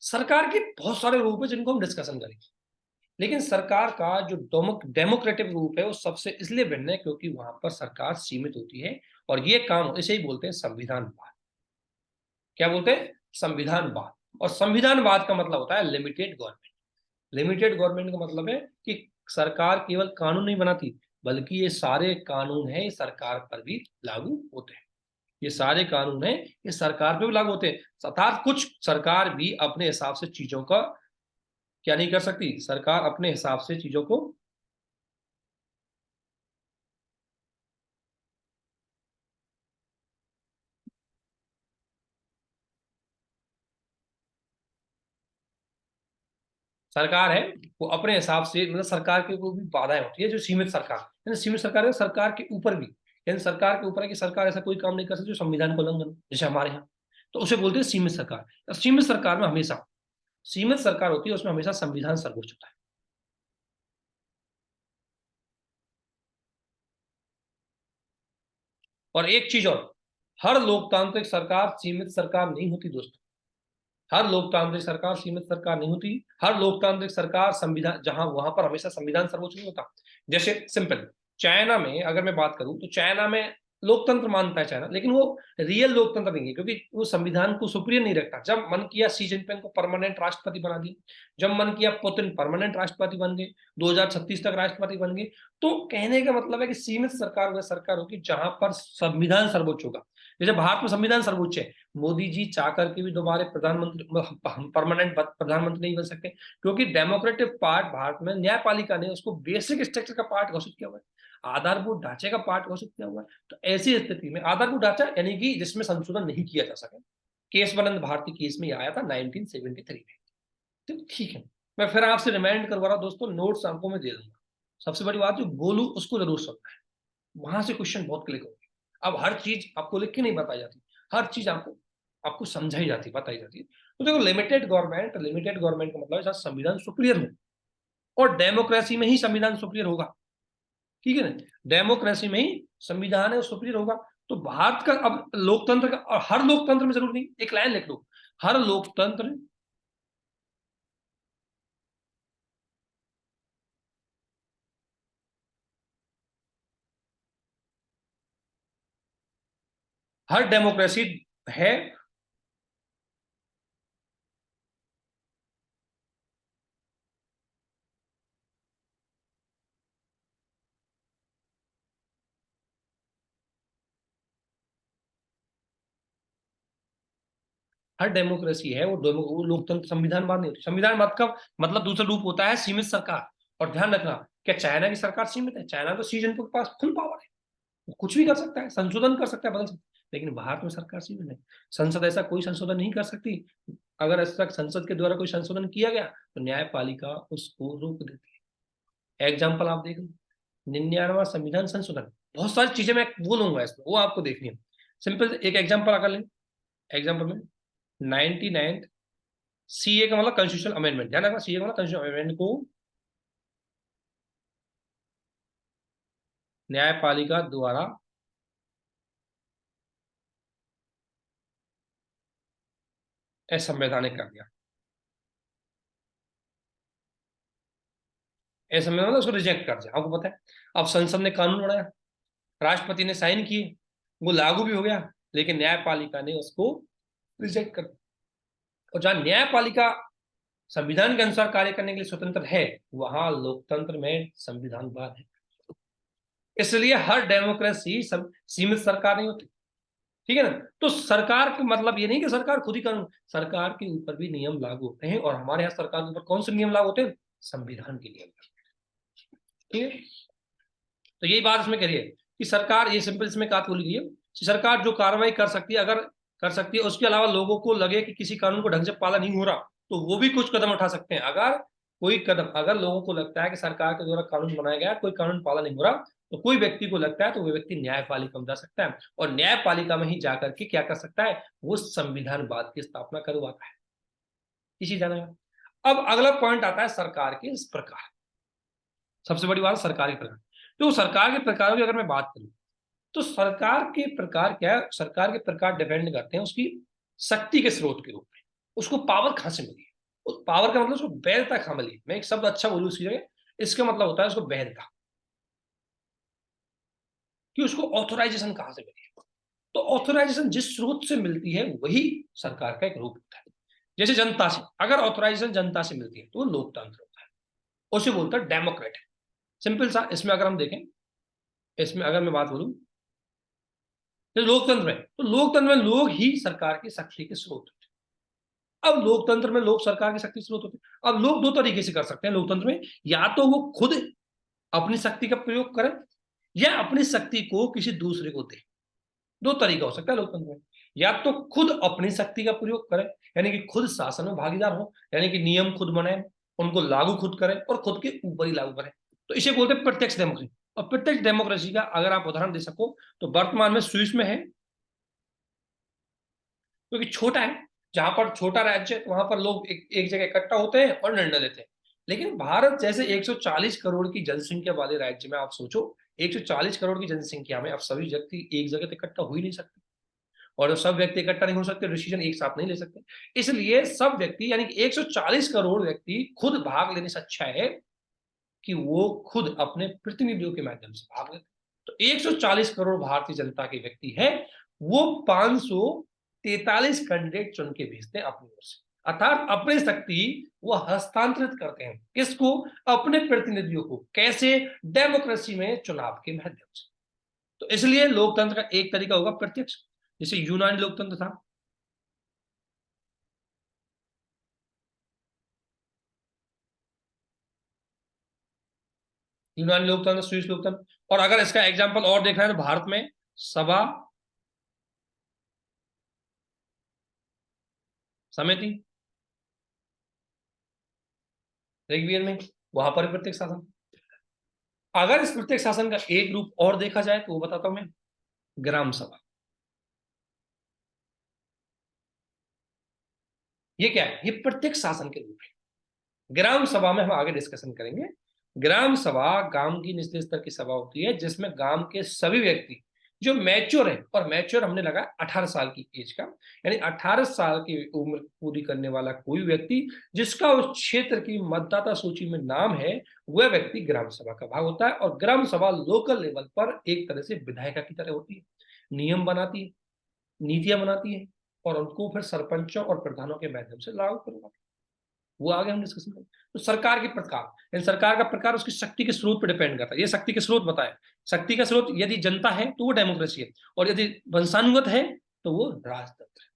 सरकार के बहुत सारे रूप है जिनको हम डिस्कशन करेंगे, लेकिन सरकार का जो डेमोक्रेटिक रूप है वो सबसे इसलिए भिन्न है क्योंकि वहां पर सरकार सीमित होती है, और ये काम इसे ही बोलते हैं संविधानवाद। क्या बोलते हैं, संविधानवाद। और संविधानवाद का मतलब होता है लिमिटेड गवर्नमेंट। लिमिटेड गवर्नमेंट का मतलब है कि सरकार केवल कानून नहीं बनाती, बल्कि ये सारे कानून हैं, ये सरकार पर भी लागू होते हैं। ये सारे कानून हैं, ये सरकार पे भी लागू होते हैं। अर्थात कुछ सरकार भी अपने हिसाब से चीजों का क्या नहीं कर सकती, सरकार अपने हिसाब से चीजों को सरकार है वो अपने हिसाब से, मतलब सरकार के को भी बाधाएं होती है जो सीमित सरकार, यानी सीमित सरकार है सरकार के ऊपर भी, यानी सरकार के ऊपर है कि सरकार ऐसा कोई काम नहीं कर सकती जो संविधान को उल्लंघन हो, जैसे हमारे यहाँ, तो उसे बोलते हैं सीमित सरकार। तो सीमित सरकार में हमेशा, सीमित सरकार होती है उसमें हमेशा संविधान सर्वोच्च होता है। और एक चीज और, हर लोकतांत्रिक सरकार सीमित सरकार नहीं होती दोस्तों। हर लोकतांत्रिक सरकार सीमित सरकार नहीं होती। हर लोकतांत्रिक सरकार संविधान, जहां वहां पर हमेशा संविधान सर्वोच्च नहीं होता। जैसे सिंपल, चाइना में अगर मैं बात करूं तो चाइना में लोकतंत्र मानता है चाइना, लेकिन वो रियल लोकतंत्र नहीं है, क्योंकि वो संविधान को सुप्रिय नहीं रखता। जब मन किया सी जिनपिंग को परमानेंट राष्ट्रपति बना दिया, जब मन किया पुतिन परमानेंट राष्ट्रपति बन गए, 2036 तक राष्ट्रपति बन गए। तो कहने का मतलब है कि सीमित सरकार वह सरकार होगी जहां पर संविधान सर्वोच्च होगा। जैसे भारत में संविधान सर्वोच्च है, मोदी जी चाह करके भी दोबारा प्रधानमंत्री, परमानेंट प्रधानमंत्री नहीं बन सकते, क्योंकि डेमोक्रेटिक पार्ट भारत में न्यायपालिका ने उसको बेसिक स्ट्रक्चर का पार्ट घोषित किया हुआ है, आधारभूत ढांचे का पार्ट घोषित किया हुआ है। तो ऐसी स्थिति में आधारभूत ढांचा यानी कि जिसमें संशोधन नहीं किया जा सके, केशवानंद भारती केस में आया था 1973 में। तो ठीक है, मैं फिर आपसे रिमाइंड करवा रहा हूं दोस्तों, नोट्स आपको मैं दे दूंगा। सबसे बड़ी बात, जो बोलूं उसको जरूर सुनना है, वहां से क्वेश्चन बहुत क्लिक होंगे। अब हर चीज आपको लिख के नहीं बताई जाती, हर चीज आपको आपको समझाई जाती, बताई जाती है। तो देखो, लिमिटेड गवर्नमेंट, लिमिटेड गवर्नमेंट का मतलब है संविधान सुप्रियर हो, और डेमोक्रेसी में ही संविधान सुप्रियर होगा। ठीक है ना, डेमोक्रेसी में ही संविधान है सुप्रियर होगा। तो भारत का अब लोकतंत्र का, और हर लोकतंत्र में जरूर नहीं, एक लाइन लिख लो, हर लोकतंत्र, हर डेमोक्रेसी है, हर डेमोक्रेसी है वो लोकतंत्र संविधानवाद नहीं होती। संविधानवाद का मतलब दूसरा रूप होता है सीमित सरकार। और ध्यान रखना, क्या चाइना की सरकार सीमित है? चाइना तो सी जिनपिंग के पास फुल पावर है, वो कुछ भी कर सकता है, संशोधन कर सकता है, बदल सकता है। लेकिन भारत में सरकार सीमित है, संसद ऐसा कोई संशोधन नहीं कर सकती। अगर ऐसा संसद के द्वारा कोई संशोधन किया गया तो न्यायपालिका उसको रोक देती है। एग्जाम्पल आप देख लो, 99वां संविधान संशोधन, बहुत सारी चीजें मैं बोलूंगा इसमें, वो आपको देखनी है। सिंपल एक एग्जाम्पल अगर लें, एग्जाम्पल में 99 सीए का मतलब कॉन्स्टिट्यूशनल अमेंडमेंट, ध्यान रखना, सीए का मतलब कॉन्स्टिट्यूशनल अमेंडमेंट को न्यायपालिका द्वारा असंवैधानिक कर दिया। असंवैधानिक मतलब उसको रिजेक्ट कर दिया, आपको पता है। अब संसद ने कानून बनाया, राष्ट्रपति ने साइन किए, वो लागू भी हो गया, लेकिन न्यायपालिका ने उसको रिजेक्ट कर दिया। और जहां न्यायपालिका संविधान के अनुसार कार्य करने के लिए स्वतंत्र है, वहां लोकतंत्र में संविधानवाद है। इसलिए हर डेमोक्रेसी सीमित सरकार नहीं होती। ठीक है ना, तो सरकार का मतलब ये नहीं कि सरकार खुद ही कानून, सरकार के ऊपर भी नियम लागू होते हैं, और हमारे यहाँ सरकार के ऊपर कौन से नियम लागू होते हैं? संविधान के नियम। ठीक है, तो यही बात इसमें करिए कि सरकार, ये सिंपल इसमें बात बोली गई है कि सरकार जो कार्रवाई कर सकती है, अगर कर सकती है, उसके अलावा लोगों को लगे कि किसी कानून को ढंग से पालन नहीं हो रहा, तो वो भी कुछ कदम उठा सकते हैं। अगर कोई कदम, अगर लोगों को लगता है कि सरकार के द्वारा कानून बनाया गया, कोई कानून पालन नहीं हो रहा, तो कोई व्यक्ति को लगता है, तो वो व्यक्ति न्यायपालिका में जा सकता है, और न्यायपालिका में ही जाकर के क्या कर सकता है? वो संविधानवाद की स्थापना करवाता है। इसी जाना। अब अगला पॉइंट आता है सरकार के इस प्रकार। सबसे बड़ी बात सरकार के प्रकार। तो सरकार के प्रकारों की अगर मैं बात करूं, तो सरकार के प्रकार क्या है? सरकार के प्रकार डिपेंड करते हैं उसकी शक्ति के स्रोत के रूप में, उसको पावर कहां से मिली है। उस पावर का मतलब उसको वैधता कहां मिली। मैं एक शब्द अच्छा बोलूं उसकी जगह, इसका मतलब होता है उसको वैधता, कि उसको ऑथोराइजेशन कहां से मिली है। तो ऑथोराइजेशन जिस स्रोत से मिलती है वही सरकार का एक रूप होता है। जैसे जनता से, अगर ऑथोराइजेशन जनता से मिलती है तो वो लोकतंत्र होता है, उसे बोलता है डेमोक्रेट। सिंपल सा, इसमें अगर हम देखें इसमें अगर मैं बात करूं तो लोकतंत्र में, तो लोकतंत्र में लोग ही सरकार की शक्ति के स्रोत होते हैं। अब लोकतंत्र में लोग सरकार की शक्ति स्रोत होते हैं। अब लोग दो तरीके से कर सकते हैं लोकतंत्र में, या तो वो खुद अपनी शक्ति का प्रयोग करें या अपनी शक्ति को किसी दूसरे को दे। दो तरीका हो सकता है लोकतंत्र में, या तो खुद अपनी शक्ति का प्रयोग करें, यानी कि खुद शासन में भागीदार हो, यानी कि नियम खुद बनाए, उनको लागू खुद करें और खुद के ऊपर ही लागू करें। तो इसे बोलते हैं प्रत्यक्ष डेमोक्रेसी। और प्रत्यक्ष डेमोक्रेसी का अगर आप उदाहरण दे सको तो वर्तमान में स्विस में है, क्योंकि छोटा है, जहां पर छोटा राज्य है वहां पर लोग एक जगह इकट्ठा होते हैं और निर्णय लेते हैं। लेकिन भारत जैसे 140 करोड़ की जनसंख्या वाले राज्य में आप सोचो, 140 करोड़ की जनसंख्या में अब सभी व्यक्ति एक जगह इकट्ठा हो ही नहीं सकते, और सब व्यक्ति इकट्ठा नहीं हो सकते, डिसीजन एक साथ नहीं ले सकते। इसलिए सब व्यक्ति यानी कि 140 करोड़ व्यक्ति खुद भाग लेने से अच्छा है कि वो खुद अपने प्रतिनिधियों के माध्यम से भाग लेते। तो 140 करोड़ भारतीय जनता के व्यक्ति है, वो 543 कैंडिडेट चुन के भेजते हैं अपनी ओर से, अर्थात अपनी शक्ति वो हस्तांतरित करते हैं किसको, अपने प्रतिनिधियों को। कैसे, डेमोक्रेसी में चुनाव के माध्यम से। तो इसलिए लोकतंत्र का एक तरीका होगा प्रत्यक्ष, जैसे यूनानी लोकतंत्र था। यूनानी लोकतंत्र, स्विस लोकतंत्र, और अगर इसका एग्जाम्पल और देखना है तो भारत में सभा समिति, ऋग्वेद में, वहां पर प्रत्येक शासन। अगर इस प्रत्येक शासन का एक रूप और देखा जाए तो वो बताता हूं मैं, ग्राम सभा। ये क्या है, ये प्रत्येक शासन के रूप है। ग्राम सभा में हम आगे डिस्कशन करेंगे। ग्राम सभा गांव की निचले स्तर की सभा होती है, जिसमें गांव के सभी व्यक्ति जो मैच्योर है, और मैच्योर हमने लगा 18 साल की एज का, यानी 18 साल की उम्र पूरी करने वाला कोई व्यक्ति जिसका उस क्षेत्र की मतदाता सूची में नाम है, वह व्यक्ति ग्राम सभा का भाग होता है। और ग्राम सभा लोकल लेवल पर एक तरह से विधायिका की तरह होती है, नियम बनाती है, नीतियां बनाती है, और उनको फिर सरपंचों और प्रधानों के माध्यम से लागू करवाती है। वो आगे हम डिस्कशन करेंगे। तो सरकार के प्रकार, यानी सरकार का प्रकार उसकी शक्ति के स्रोत पर डिपेंड करता है। ये शक्ति के स्रोत बताए, शक्ति का स्रोत यदि जनता है तो वो डेमोक्रेसी है, और यदि वंशानुगत है तो वो राजतंत्र है।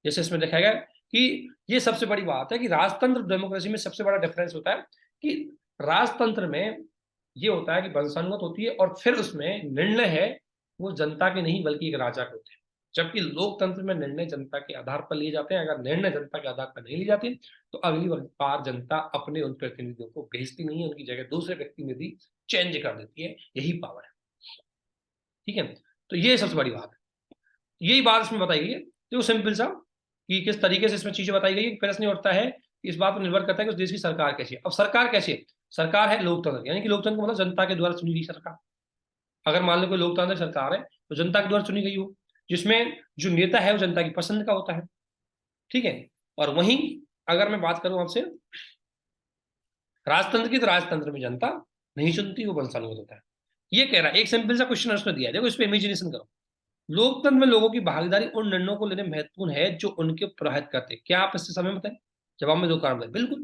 जैसे इसमें देखा गया कि ये सबसे बड़ी बात है कि राजतंत्र डेमोक्रेसी में सबसे बड़ा डिफरेंस होता है कि राजतंत्र में ये होता है कि वंशानुगत होती है, और फिर उसमें निर्णय है वो जनता के नहीं बल्कि एक राजा के होते हैं। जबकि लोकतंत्र में निर्णय जनता के आधार पर लिए जाते हैं। अगर निर्णय जनता के आधार पर नहीं लिए जाते तो अगली बार जनता अपने उन प्रतिनिधियों को भेजती नहीं है, उनकी जगह दूसरे व्यक्ति में भी चेंज कर देती है। यही पावर है, ठीक है। तो ये सबसे बड़ी बात है, यही बात इसमें बताई गई है। तो सिंपल सा कि किस तरीके से इसमें चीजें बताई गई है, प्रश्न नहीं उठता है कि इस बात पर निर्भर करता है कि उस देश की सरकार कैसी है। अब सरकार कैसी है, सरकार है लोकतंत्र, यानी कि लोकतंत्र मतलब जनता के द्वारा चुनी गई सरकार। अगर मान लो कोई लोकतांत्रिक सरकार है तो जनता के द्वारा चुनी गई हो, जिसमें जो नेता है वो जनता की पसंद का होता है, ठीक है। और वहीं अगर मैं बात करूं आपसे राजतंत्र की, तो राजतंत्र में जनता नहीं चुनती, वो वंशानुगत होता है। ये कह रहा है, एक सिंपल सा क्वेश्चन उसने दिया है, देखो इस पे इमेजिनेशन करो। लोकतंत्र में लोगों की भागीदारी उन निर्णयों को लेने में महत्वपूर्ण है जो उनके प्रभावित करते हैं। क्या आप इससे समय बताएं, जवाब में दो कारण बताए। बिल्कुल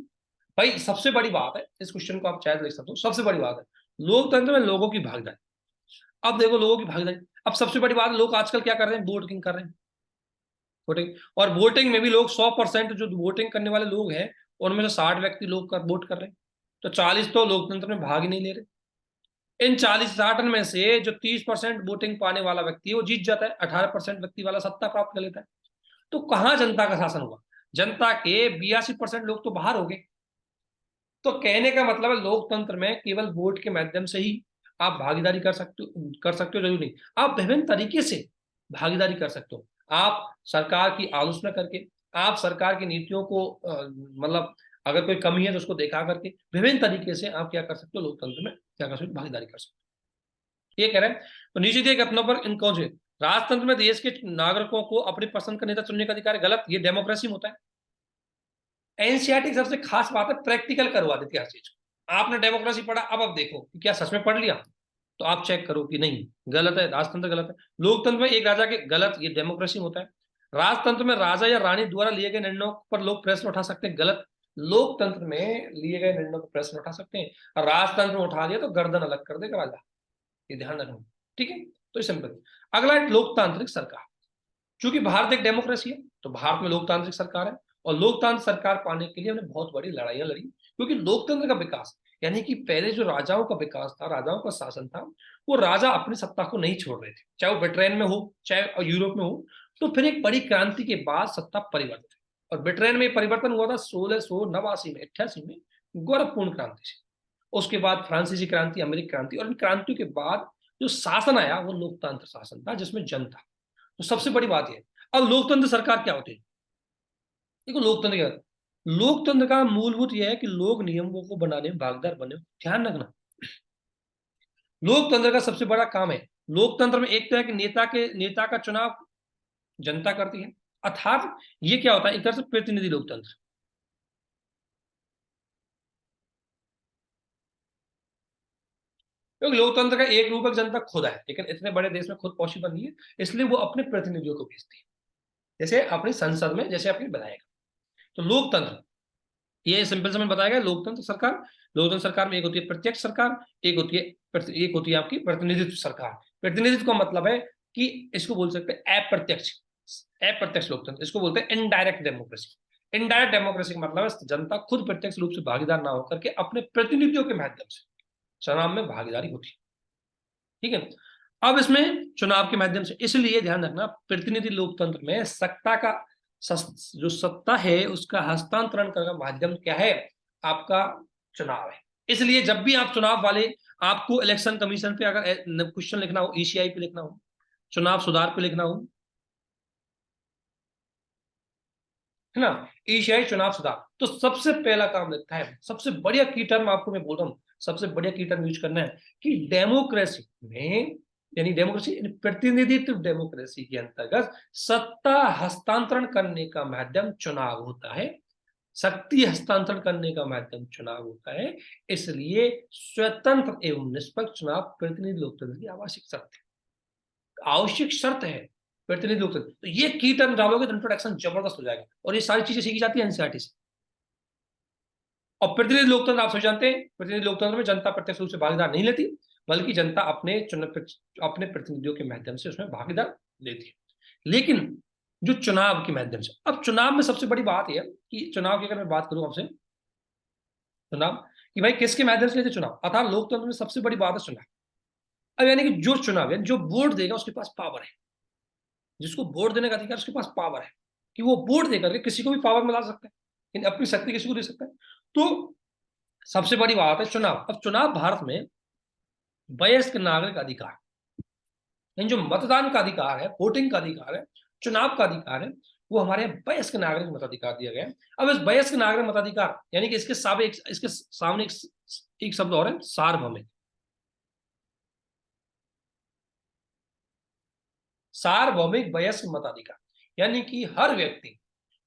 भाई, सबसे बड़ी बात है, इस क्वेश्चन को आप शायद लिख सकते हो, सबसे बड़ी बात है लोकतंत्र में लोगों की भागीदारी। अब देखो लोगों की भागीदारी, अब सबसे बड़ी बात, लोग आजकल क्या कर रहे हैं, वोटिंग कर रहे हैं, वोटिंग। और वोटिंग में भी लोग 100% जो वोटिंग करने वाले लोग हैं उनमें से 60 व्यक्ति लोग कर वोट कर रहे हैं, तो 40 तो लोकतंत्र में भाग ही नहीं ले रहे। इन 40-60 में से जो 30% वोटिंग पाने वाला व्यक्ति है वो जीत जाता है, 18% व्यक्ति वाला सत्ता प्राप्त कर लेता है। तो कहां जनता का शासन हुआ, जनता के 82% लोग तो बाहर हो गए। तो कहने का मतलब है लोकतंत्र में केवल वोट के माध्यम से ही आप भागीदारी कर सकते हो जरूरी नहीं, आप विभिन्न तरीके से भागीदारी कर सकते हो। आप सरकार की आलोचना करके, आप सरकार की नीतियों को मतलब अगर कोई कमी है तो उसको देखा करके, विभिन्न तरीके से आप क्या कर सकते हो, लोकतंत्र में क्या कर सकते हो, भागीदारी कर सकते हो। ये कह रहे हैं। तो नीचे दिए गए अपनों पर इन कौन से, राजतंत्र में देश के नागरिकों को अपनी पसंद का नेता चुनने का अधिकार है, गलत, ये डेमोक्रेसी में होता है। एनसीईआरटी की सबसे खास बात है प्रैक्टिकल करवा देती है हर चीज को। आपने डेमोक्रेसी पढ़ा, अब देखो कि क्या सच में पढ़ लिया, तो आप चेक करो कि नहीं, गलत है, राजतंत्र गलत है। लोकतंत्र में एक राजा के, गलत, ये डेमोक्रेसी में होता है। राजतंत्र में राजा या रानी द्वारा लिए गए निर्णयों पर लोग प्रश्न उठा सकते हैं, गलत। लोकतंत्र में लिए गए निर्णयों पर प्रश्न उठा सकते हैं, और राजतंत्र में उठा दिया तो गर्दन अलग कर देगा राजा। ये ध्यान रखना, ठीक है। तो सिंपल। अगला है लोकतांत्रिक सरकार। चूंकि भारत एक डेमोक्रेसी है तो भारत में लोकतांत्रिक सरकार है, और लोकतांत्रिक सरकार पाने के लिए हमने बहुत बड़ी लड़ाइयां लड़ी, क्योंकि लोकतंत्र का विकास, यानी कि पहले जो राजाओं का विकास था, राजाओं का शासन था, वो राजा अपनी सत्ता को नहीं छोड़ रहे थे, चाहे वो ब्रिटेन में हो चाहे यूरोप में हो। तो फिर एक बड़ी क्रांति के बाद सत्ता परिवर्तित, और ब्रिटेन में परिवर्तन हुआ था 1689 में, 88 में, गौरवपूर्ण क्रांति से। उसके बाद फ्रांसीसी क्रांति, अमेरिकी क्रांति, और इन क्रांतियों के बाद जो शासन आया वो लोकतंत्र शासन था, जिसमें जनता। तो सबसे बड़ी बात यह, अब लोकतंत्र सरकार क्या होती है? देखो लोकतंत्र क्या, लोकतंत्र का मूलभूत यह है कि लोग नियमों को बनाने में भागीदार बने। ध्यान रखना, लोकतंत्र का सबसे बड़ा काम है, लोकतंत्र में एक तरह के नेता का चुनाव जनता करती है, अर्थात ये क्या होता है, एक तरह से प्रतिनिधि लोकतंत्र। क्योंकि लोकतंत्र का एक रूपक जनता खुद है, लेकिन इतने बड़े देश में खुद पॉसिबल नहीं है, इसलिए वो अपने प्रतिनिधियों को भेजती है, जैसे अपनी संसद में, जैसे अपने विधायक। तो लोकतंत्र, ये सिंपल से मैंने बताया गया, लोकतंत्र सरकार। लोकतंत्र सरकार में एक होती है प्रत्यक्ष सरकार, एक होती है आपकी प्रतिनिधित्व सरकार। प्रतिनिधित्व का मतलब है कि इसको बोल सकते हैं अप्रत्यक्ष, अप्रत्यक्ष लोकतंत्र, इसको बोलते हैं इनडायरेक्ट डेमोक्रेसी। इनडायरेक्ट डेमोक्रेसी का मतलब है जनता खुद प्रत्यक्ष रूप से भागीदार ना होकर के अपने प्रतिनिधियों के माध्यम से चुनाव में भागीदारी होती है, ठीक है। अब इसमें चुनाव के माध्यम से, इसलिए ध्यान रखना, प्रतिनिधि लोकतंत्र में सत्ता का जो सत्ता है उसका हस्तांतरण करने का माध्यम क्या है? आपका चुनाव है। इसलिए जब भी आप चुनाव वाले, आपको इलेक्शन कमीशन पे अगर क्वेश्चन लिखना हो, ईसीआई पे लिखना हो, चुनाव सुधार पे लिखना हो, है ना, ईसीआई चुनाव सुधार, तो सबसे पहला काम लिखता है, सबसे बढ़िया की टर्म आपको मैं बोल रहा हूं, सबसे बढ़िया की टर्म यूज करना है कि डेमोक्रेसी में, यानी डेमोक्रेसी प्रतिनिधित्व डेमोक्रेसी के अंतर्गत सत्ता हस्तांतरण करने का माध्यम चुनाव होता है, शक्ति हस्तांतरण करने का माध्यम चुनाव होता है। इसलिए स्वतंत्र एवं निष्पक्ष चुनाव प्रतिनिधि लोकतंत्र की आवश्यक शर्त है, आवश्यक शर्त है प्रतिनिधि लोकतंत्र। तो ये की टर्म डालोगे तो इंट्रोडक्शन जबरदस्त हो जाएगा, और ये सारी चीजें सीखी जाती है एनसीईआरटी से। और प्रतिनिधि लोकतंत्र आप सब जानते हैं, प्रतिनिधि लोकतंत्र में जनता प्रत्यक्ष रूप से भागीदार नहीं लेती, बल्कि जनता अपने प्रतिनिधियों के माध्यम से उसमें भागीदार लेती है, लेकिन जो चुनाव के माध्यम से। अब चुनाव में सबसे बड़ी बात यह कि चुनाव की अगर मैं बात करूं आपसे, चुनाव कि भाई किसके माध्यम से लेते चुनाव, अर्थात लोकतंत्र में सबसे बड़ी बात है चुनाव। अब यानी कि जो चुनाव है, जो वोट देगा उसके पास पावर है, जिसको वोट देने का अधिकार उसके पास पावर है, कि वो वोट देकर के किसी को भी पावर में ला सकता है, लेकिन अपनी शक्ति किसी को दे सकता है। तो सबसे बड़ी बात है चुनाव। अब चुनाव भारत में वयस्क नागरिक अधिकार, यानी जो मतदान का अधिकार है, वोटिंग का अधिकार है, चुनाव का अधिकार है, वो हमारे वयस्क नागरिक मताधिकार दिया गया है। अब इस वयस्क नागरिक मताधिकार, यानी कि इसके सामने एक शब्द और है, सार्वभौमिक। सार्वभौमिक वयस्क मताधिकार, यानी कि हर व्यक्ति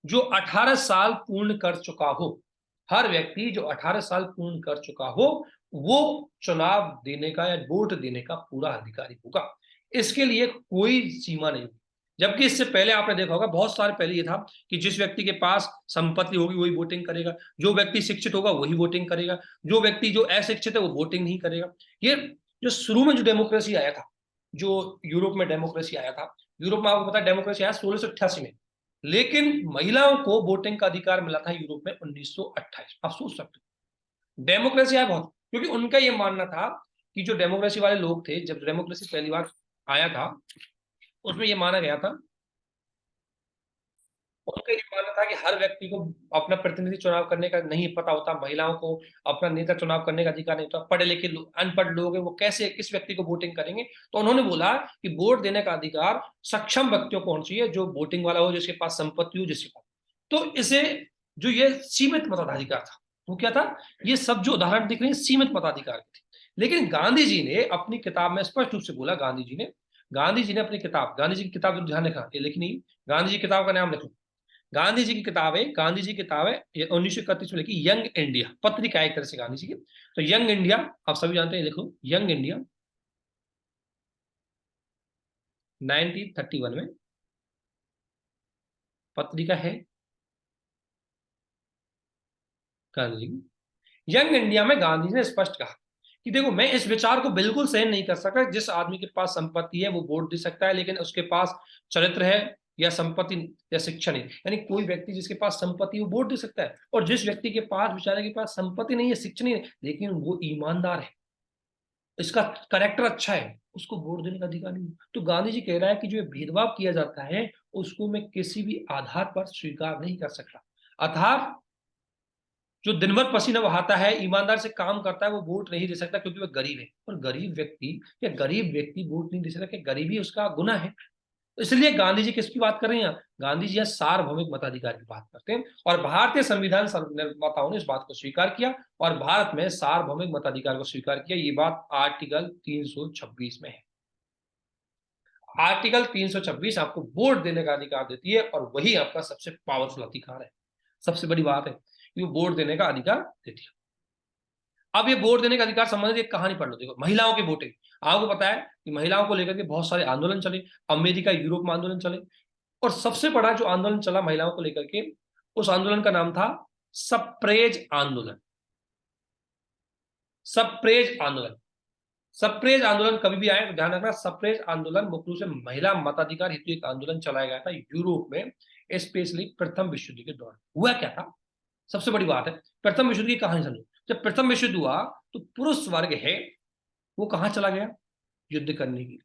जो 18 साल पूर्ण कर चुका हो, हर व्यक्ति जो 18 साल पूर्ण कर चुका हो, वो चुनाव देने का या वोट देने का पूरा अधिकारी होगा। इसके लिए कोई सीमा नहीं होगी। जबकि इससे पहले आपने देखा होगा, बहुत साल पहले ये था कि जिस व्यक्ति के पास संपत्ति होगी वही वोटिंग करेगा, जो व्यक्ति शिक्षित होगा वही वोटिंग करेगा, जो व्यक्ति जो अशिक्षित है वो वोटिंग नहीं करेगा। ये जो शुरू में जो डेमोक्रेसी आया था, जो यूरोप में डेमोक्रेसी आया था, यूरोप में आपको पता है डेमोक्रेसी आया 1688 में, लेकिन महिलाओं को वोटिंग का अधिकार मिला था यूरोप में 1928। आप सोच सकते हो डेमोक्रेसी आया बहुत, क्योंकि उनका यह मानना था कि जो डेमोक्रेसी वाले लोग थे, जब डेमोक्रेसी पहली बार आया था, उसमें यह माना गया था, उनका ये मानना था कि हर व्यक्ति को अपना प्रतिनिधि चुनाव करने का नहीं पता होता, महिलाओं को अपना नेता चुनाव करने का अधिकार नहीं होता, पढ़े लिखे अनपढ़ लोग हैं वो कैसे किस व्यक्ति को वोटिंग करेंगे। तो उन्होंने बोला कि वोट देने का अधिकार सक्षम व्यक्तियों को होना चाहिए, जो वोटिंग वाला हो, जिसके पास संपत्ति हो, जिसके पास। तो इसे जो ये सीमित मताधिकार था, वो क्या था, ये सब जो उदाहरण दिख रहे हैं सीमित मताधिकार थे। लेकिन गांधी जी ने अपनी किताब में स्पष्ट रूप से बोला, गांधी जी ने अपनी किताब, गांधी जी की किताब जो ध्यान रखना, ये लिखनी, गांधी जी की किताब का नाम लिखो, गांधी जी की किताब है, गांधी जी की किताब है, 1931 में लिखी, यंग इंडिया पत्रिका एक तरह से गांधी जी की। तो यंग इंडिया आप सभी जानते हैं, देखो यंग इंडिया 1931 में पत्रिका है गांधी जी की। यंग इंडिया में गांधी जी ने स्पष्ट कहा कि देखो मैं इस विचार को बिल्कुल सहन नहीं कर सकता, जिस आदमी के पास संपत्ति है वो वोट दे सकता है, लेकिन उसके पास चरित्र है या संपत्ति या शिक्षा नहीं, यानी कोई व्यक्ति जिसके पास संपत्ति वो वोट दे सकता है, और जिस व्यक्ति के पास, बेचारे के पास संपत्ति नहीं है, शिक्षा नहीं है, लेकिन वो ईमानदार है, इसका कैरेक्टर अच्छा है, उसको वोट देने का अधिकार नहीं। तो गांधी जी कह रहा है कि जो भेदभाव किया जाता है उसको मैं किसी भी आधार पर स्वीकार नहीं कर सकता। अर्थात जो दिन भर पसीना बहाता है, ईमानदार से काम करता है, वो वोट नहीं दे सकता क्योंकि वह गरीब है, और गरीब व्यक्ति वोट नहीं दे सकता, क्या गरीबी उसका गुनाह है? तो इसलिए गांधी जी किसकी बात कर रहे हैं? गांधी जी सार्वभौमिक मताधिकार की बात करते हैं, और भारतीय संविधान निर्माताओं ने इस बात को स्वीकार किया, और भारत में सार्वभौमिक मताधिकार को स्वीकार किया। ये बात आर्टिकल 326 में है। आर्टिकल 326 आपको वोट देने का अधिकार देती है, और वही आपका सबसे पावरफुल अधिकार है। सबसे बड़ी बात है कि वो वोट देने का अधिकार देती है। अब ये वोट देने का अधिकार संबंधित एक कहानी पढ़ लो। देखो, महिलाओं की वोटिंग, आपको पता है कि महिलाओं को लेकर के बहुत सारे आंदोलन चले, अमेरिका, यूरोप में आंदोलन चले, और सबसे बड़ा जो आंदोलन चला महिलाओं को लेकर के, उस आंदोलन का नाम था सप्रेज आंदोलन। सप्रेज आंदोलन, सप्रेज आंदोलन कभी भी आए तो ध्यान रखना, सप्रेज आंदोलन मुख्य रूप से महिला मताधिकार हेतु एक आंदोलन चलाया गया था यूरोप में, स्पेशली प्रथम विश्व युद्ध के दौरान। हुआ क्या था, सबसे बड़ी बात है, प्रथम विश्व युद्ध की कहानी समझो। जब प्रथम विश्व युद्ध हुआ तो पुरुष वर्ग है वो कहां चला गया? युद्ध करने के लिए,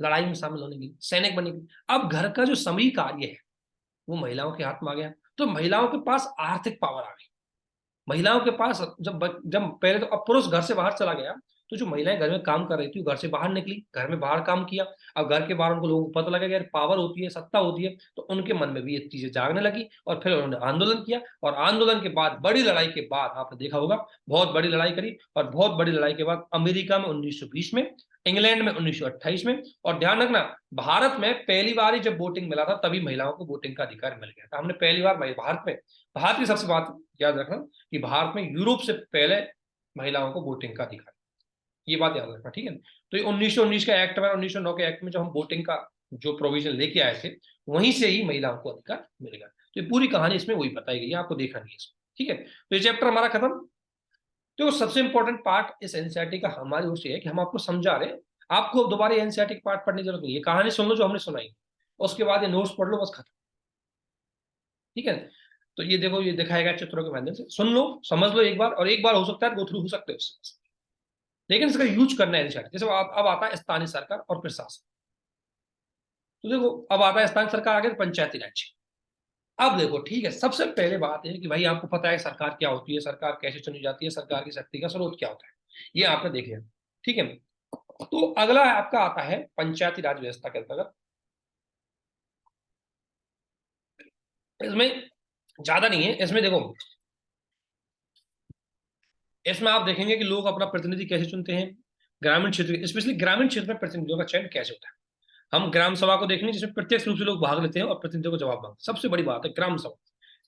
लड़ाई में शामिल होने के लिए, सैनिक बनने के लिए। अब घर का जो सभी कार्य है वो महिलाओं के हाथ में आ गया, तो महिलाओं के पास आर्थिक पावर आ गई। महिलाओं के पास जब जब पहले तो, अब पुरुष घर से बाहर चला गया, तो जो महिलाएं घर में काम कर रही थी वो घर से बाहर निकली, घर में बाहर काम किया। अब घर के बाहर उनको लोगों को पता लगा कि यार पावर होती है, सत्ता होती है, तो उनके मन में भी ये चीजें जागने लगी, और फिर उन्होंने आंदोलन किया, और आंदोलन के बाद, बड़ी लड़ाई के बाद, आपने देखा होगा बहुत बड़ी लड़ाई करी, और बहुत बड़ी लड़ाई के बाद अमेरिका में 1920 में, इंग्लैंड में 1928 में, और ध्यान रखना भारत में पहली बार ही जब वोटिंग मिला था तभी महिलाओं को वोटिंग का अधिकार मिल गया था। हमने पहली बार भारत में, भारत की सबसे बात याद रखना कि भारत में यूरोप से पहले महिलाओं को वोटिंग का अधिकार, ये बात याद रखना, ठीक है। तो ये 1919 का एक्ट में, 1909 के एक्ट में जब हम वोटिंग का जो प्रोविजन लेके आए थे, वहीं से ही महिलाओं को अधिकार मिलेगा। तो ये पूरी कहानी इसमें वही बताई गई है, आपको देखना नहीं है इसमें, ठीक है। तो ये चैप्टर हमारा खत्म। तो सबसे इंपॉर्टेंट पार्ट इस एनसीईआरटी का हमारी ओर से है कि हम आपको समझा रहे हैं, आपको दोबारा एनसीईआरटी का पार्ट पढ़ने की जरूरत नहीं है, कहानी सुन लो जो हमने सुनाई, उसके बाद ये नोट्स पढ़ लो, बस खत्म, ठीक है। तो ये देखो, ये दिखाएगा चित्रों के माध्यम से, सुन लो, समझ लो एक बार, और एक बार हो सकता है गो थ्रू हो सकते हो उससे, लेकिन इसका यूज करना है एनसीईआरटी। जैसे अब आता है स्थानीय सरकार और प्रशासन, तो देखो अब आता है स्थानीय सरकार, आगे पंचायती राज। अब देखो, ठीक है, सबसे पहले बात है कि भाई आपको पता है सरकार क्या होती है, सरकार कैसे चुनी जाती है, सरकार की शक्ति का स्रोत क्या होता है, ये आपने देख लिया, ठीक है। तो अगला आपका आता है पंचायती राज व्यवस्था के अंतर्गत। इसमें ज्यादा नहीं है, इसमें देखो, इसमें आप देखेंगे कि लोग अपना प्रतिनिधि कैसे चुनते हैं, ग्रामीण क्षेत्र, स्पेशली ग्रामीण क्षेत्र में प्रतिनिधियों का चयन कैसे होता है। हम ग्राम सभा को देखेंगे जिसमें प्रत्यक्ष रूप से लोग भाग लेते हैं और प्रतिनिधियों को जवाब मांगते हैं। सबसे बड़ी बात है ग्राम सभा।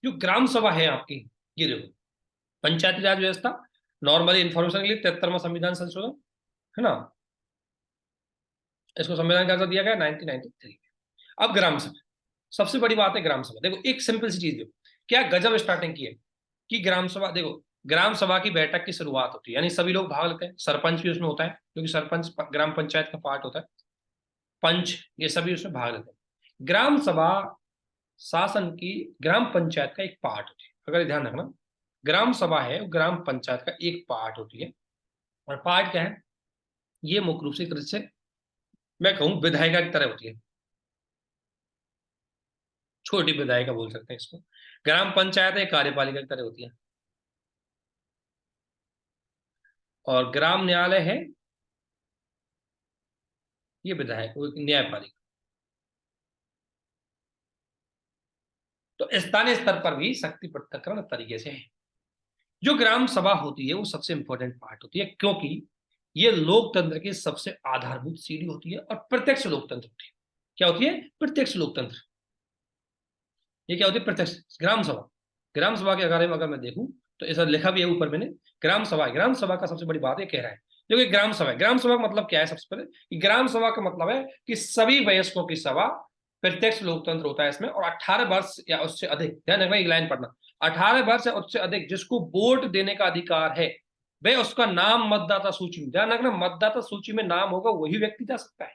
जो ग्राम सभा है आपकी, ये देखो, पंचायती राज व्यवस्था, नॉर्मली इंफॉर्मेशन के लिए 73वां संविधान संशोधन है ना, इसको संविधान का दिया गया 1993। अब ग्राम सभा, सबसे बड़ी बात है ग्राम सभा। देखो एक सिंपल सी चीज देखो, क्या गजब स्टार्टिंग की है कि ग्राम सभा, देखो ग्राम सभा की बैठक की शुरुआत होती है, यानी सभी लोग भाग लेते हैं, सरपंच भी उसमें होता है क्योंकि सरपंच ग्राम पंचायत का पार्ट होता है, पंच, ये सभी उसमें भाग लेते हैं। ग्राम सभा शासन की ग्राम पंचायत का एक पार्ट होती है, अगर ध्यान रखना, ग्राम सभा है वो ग्राम पंचायत का एक पार्ट होती है। और पार्ट क्या है, ये मुख्य रूप से एक तरह से मैं कहूं विधायिका की तरह होती है, छोटी विधायिका बोल सकते हैं इसको। ग्राम पंचायत एक कार्यपालिका की तरह होती है, और ग्राम न्यायालय है ये विधायक, वो न्यायपालिका। तो स्थानीय स्तर पर भी शक्ति पृथक्करण तरीके से है। जो ग्राम सभा होती है वो सबसे इंपॉर्टेंट पार्ट होती है, क्योंकि ये लोकतंत्र की सबसे आधारभूत सीढ़ी होती है, और प्रत्यक्ष लोकतंत्र होती है। क्या होती है? प्रत्यक्ष लोकतंत्र। ये क्या होती है? प्रत्यक्ष ग्राम सभा। ग्राम सभा के बारे में अगर मैं देखूं तो ऐसा लिखा भी है ऊपर मैंने, ग्राम सभा, ग्राम सभा का सबसे बड़ी बात ये कह रहा है, देखो ग्राम सभा, ग्राम सभा का मतलब क्या है? सबसे पहले ग्राम सभा का मतलब है कि सभी वयस्कों की सभा, प्रत्यक्ष लोकतंत्र होता है इसमें, और 18 वर्ष या उससे अधिक, ध्यान रखना एक लाइन पढ़ना, 18 वर्ष या उससे अधिक जिसको वोट देने का अधिकार है, भाई उसका नाम मतदाता सूची में, ध्यान रखना, मतदाता सूची में नाम होगा वही व्यक्ति जा सकता है।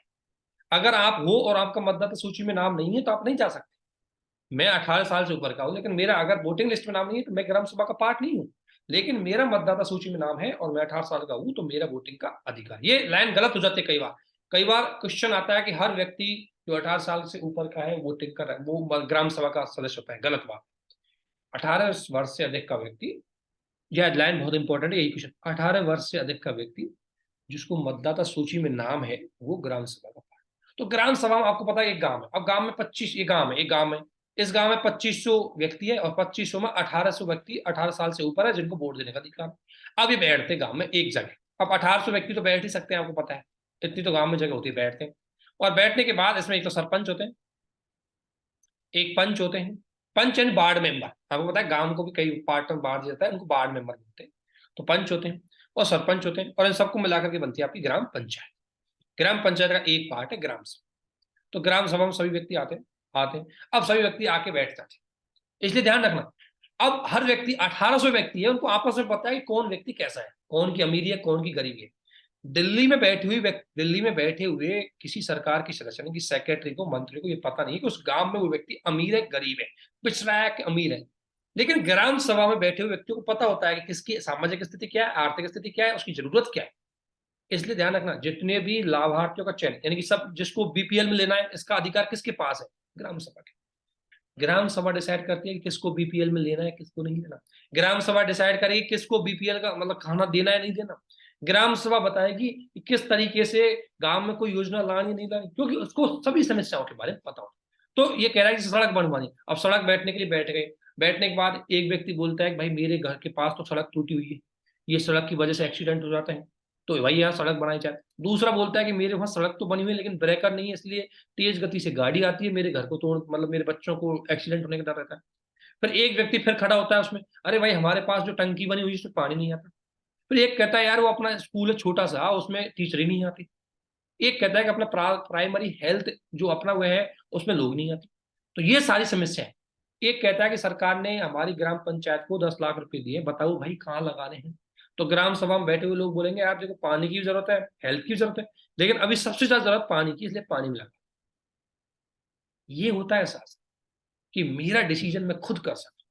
अगर आप हो और आपका मतदाता सूची में नाम नहीं है तो आप नहीं जा सकते। मैं 18 साल से ऊपर का हूं, लेकिन मेरा अगर वोटिंग लिस्ट में नाम नहीं है तो मैं ग्राम सभा का पार्ट नहीं हूं। लेकिन मेरा मतदाता सूची में नाम है और मैं 18 साल का हूं तो मेरा वोटिंग का अधिकार। ये लाइन गलत हो जाती है कई बार। कई बार क्वेश्चन आता है कि हर व्यक्ति जो 18 साल से ऊपर का है वोटिंग कर वो ग्राम सभा का सदस्य होता है। गलत बात। 18 वर्ष से अधिक का व्यक्ति, यह लाइन बहुत इंपॉर्टेंट है, यही क्वेश्चन, 18 वर्ष से अधिक का व्यक्ति जिसको मतदाता सूची में नाम है वो ग्राम सभा का पार्ट। तो ग्राम सभा में आपको पता है एक गांव है, अब गांव में 25, ये गांव है, एक गांव है, इस गांव में 2500 व्यक्ति है और 2500 में 1800 व्यक्ति 18 साल से ऊपर है जिनको वोट देने का अधिकार है। अब ये बैठते गांव में एक जगह। अब 1800 व्यक्ति तो बैठ ही सकते हैं, आपको पता है, इतनी तो गांव में जगह होती है, बैठते हैं। और बैठने के बाद इसमें एक तो सरपंच होते हैं, एक पंच होते हैं। पंच एंड वार्ड मेंबर, आपको पता है गांव को भी कई पार्ट में बांट दिया जाता है, उनको वार्ड मेंबर बोलते हैं। तो पंच होते हैं और सरपंच होते हैं और इन सबको मिलाकर के बनती है आपकी ग्राम पंचायत। ग्राम पंचायत का एक पार्ट है ग्राम सभा। तो ग्राम सभा में सभी व्यक्ति आते हैं। अब सभी व्यक्ति आके बैठ जाते हैं, इसलिए ध्यान रखना, अब हर व्यक्ति 1800 व्यक्ति है, उनको आपस में पता है कि कौन व्यक्ति कैसा है, कौन की अमीरी है, कौन की गरीबी है। दिल्ली में बैठे हुए किसी सरकार की सदस्य ने, कि सेक्रेटरी को, मंत्री को ये पता नहीं कि उस गांव में वो व्यक्ति अमीर है, गरीब है, पिछड़ा है कि अमीर है। लेकिन ग्राम सभा में बैठे हुए व्यक्तियों को पता होता है कि किसकी सामाजिक स्थिति क्या है, आर्थिक स्थिति क्या है, उसकी जरूरत क्या है। इसलिए ध्यान रखना, जितने भी लाभार्थियों का चयन, यानी कि सब जिसको बीपीएल में लेना है, इसका अधिकार किसके पास है? ग्राम सभा के। ग्राम सभा डिसाइड करती है कि किसको बीपीएल में लेना है, किसको नहीं लेना। ग्राम सभा डिसाइड करेगी किसको बीपीएल का मतलब खाना देना है, नहीं देना। ग्राम सभा बताएगी कि किस तरीके से गांव में कोई योजना लानी नहीं लानी, क्योंकि उसको सभी समस्याओं के बारे में पता हो। तो ये कह रहा है कि सड़क बनवानी, अब सड़क बैठने के लिए बैठ गए। बैठने के बाद एक व्यक्ति बोलता है कि भाई मेरे घर के पास तो सड़क टूटी हुई है, ये सड़क की वजह से एक्सीडेंट हो जाते हैं, तो भाई यहाँ सड़क बनाई जाए। दूसरा बोलता है कि मेरे वहां सड़क तो बनी हुई है लेकिन ब्रेकर नहीं है, इसलिए तेज गति से गाड़ी आती है, मेरे घर को तोड़ मतलब मेरे बच्चों को एक्सीडेंट होने का डर रहता है। फिर एक व्यक्ति फिर खड़ा होता है उसमें, अरे भाई हमारे पास जो टंकी बनी हुई है उसमें पानी नहीं आता। फिर एक कहता है यार वो अपना स्कूल है छोटा सा, उसमें टीचर ही नहीं आती। एक कहता है कि अपना प्राइमरी हेल्थ जो अपना वो है उसमें लोग नहीं आते। तो ये सारी समस्या है। एक कहता है कि सरकार ने हमारी ग्राम पंचायत को 10 लाख रुपए दिए, बताओ भाई कहाँ लगाने हैं। तो ग्राम सभा में बैठे हुए लोग बोलेंगे यार देखो पानी की भी जरूरत है, हेल्थ की जरूरत है, लेकिन अभी सबसे ज्यादा जरूरत पानी की, इसलिए पानी में लगा। ये होता है एहसास कि मेरा डिसीजन मैं खुद कर सकता हूं।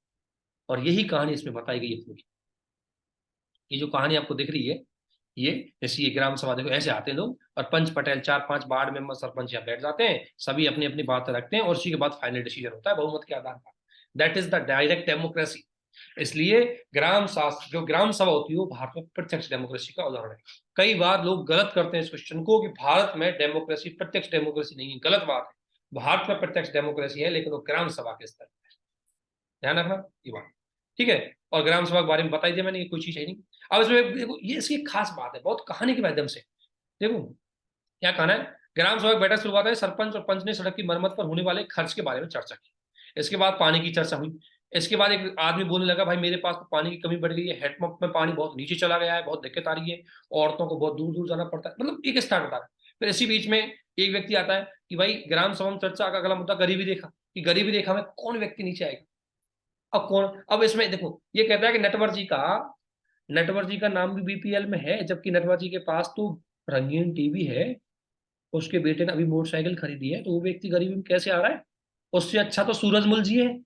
और यही कहानी इसमें बताई गई है पूरी। ये जो कहानी आपको दिख रही है, ये जैसे ये ग्राम सभा देखो, ऐसे आते हैं लोग और पंच पटेल 4-5 वार्ड मेंबर सरपंच यहाँ बैठ जाते हैं, सभी अपनी अपनी बात रखते हैं और उसी के बाद फाइनल डिसीजन होता है बहुमत के आधार पर। That is the direct democracy. इसलिए ग्राम शास्त्र जो ग्राम सभा होती है वो भारत में प्रत्यक्ष डेमोक्रेसी का उदाहरण है। कई बार लोग गलत करते हैं इस क्वेश्चन को कि भारत में डेमोक्रेसी प्रत्यक्ष डेमोक्रेसी नहीं है। गलत बात है, भारत में प्रत्यक्ष डेमोक्रेसी है लेकिन वो ग्राम सभा के स्तर पर। ध्यान रखना ये बात, ठीक है। और ग्राम सभा के बारे में बताई दिया मैंने, ये कोई चीज है नहीं। अब इसमें देखो ये इसकी खास बात है, बहुत कहानी के माध्यम से देखो क्या कहना है। ग्राम सभा की बैठक शुरुआत है, सरपंच और पंच ने सड़क की मरम्मत पर होने वाले खर्च के बारे में चर्चा की। इसके बाद पानी की चर्चा हुई। इसके बाद एक आदमी बोलने लगा भाई मेरे पास तो पानी की कमी बढ़ गई है, हैंडपंप में पानी बहुत नीचे चला गया है, बहुत दिक्कत आ रही है, औरतों को बहुत दूर दूर जाना पड़ता है, मतलब एक स्टार्ट होता है। फिर इसी बीच में एक व्यक्ति आता है कि भाई ग्राम सभा में चर्चा का अगला मुद्दा गरीबी रेखा, कि गरीबी रेखा में कौन व्यक्ति नीचे आएगा। अब कौन, अब इसमें देखो ये कहता है कि नटवर जी का नाम भी बीपीएल में है, जबकि नटवर जी के पास तो रंगीन टीवी है, उसके बेटे ने अभी मोटरसाइकिल खरीदी है, तो वो व्यक्ति गरीबी में कैसे आ रहा है? उससे अच्छा तो सूरजमल जी है,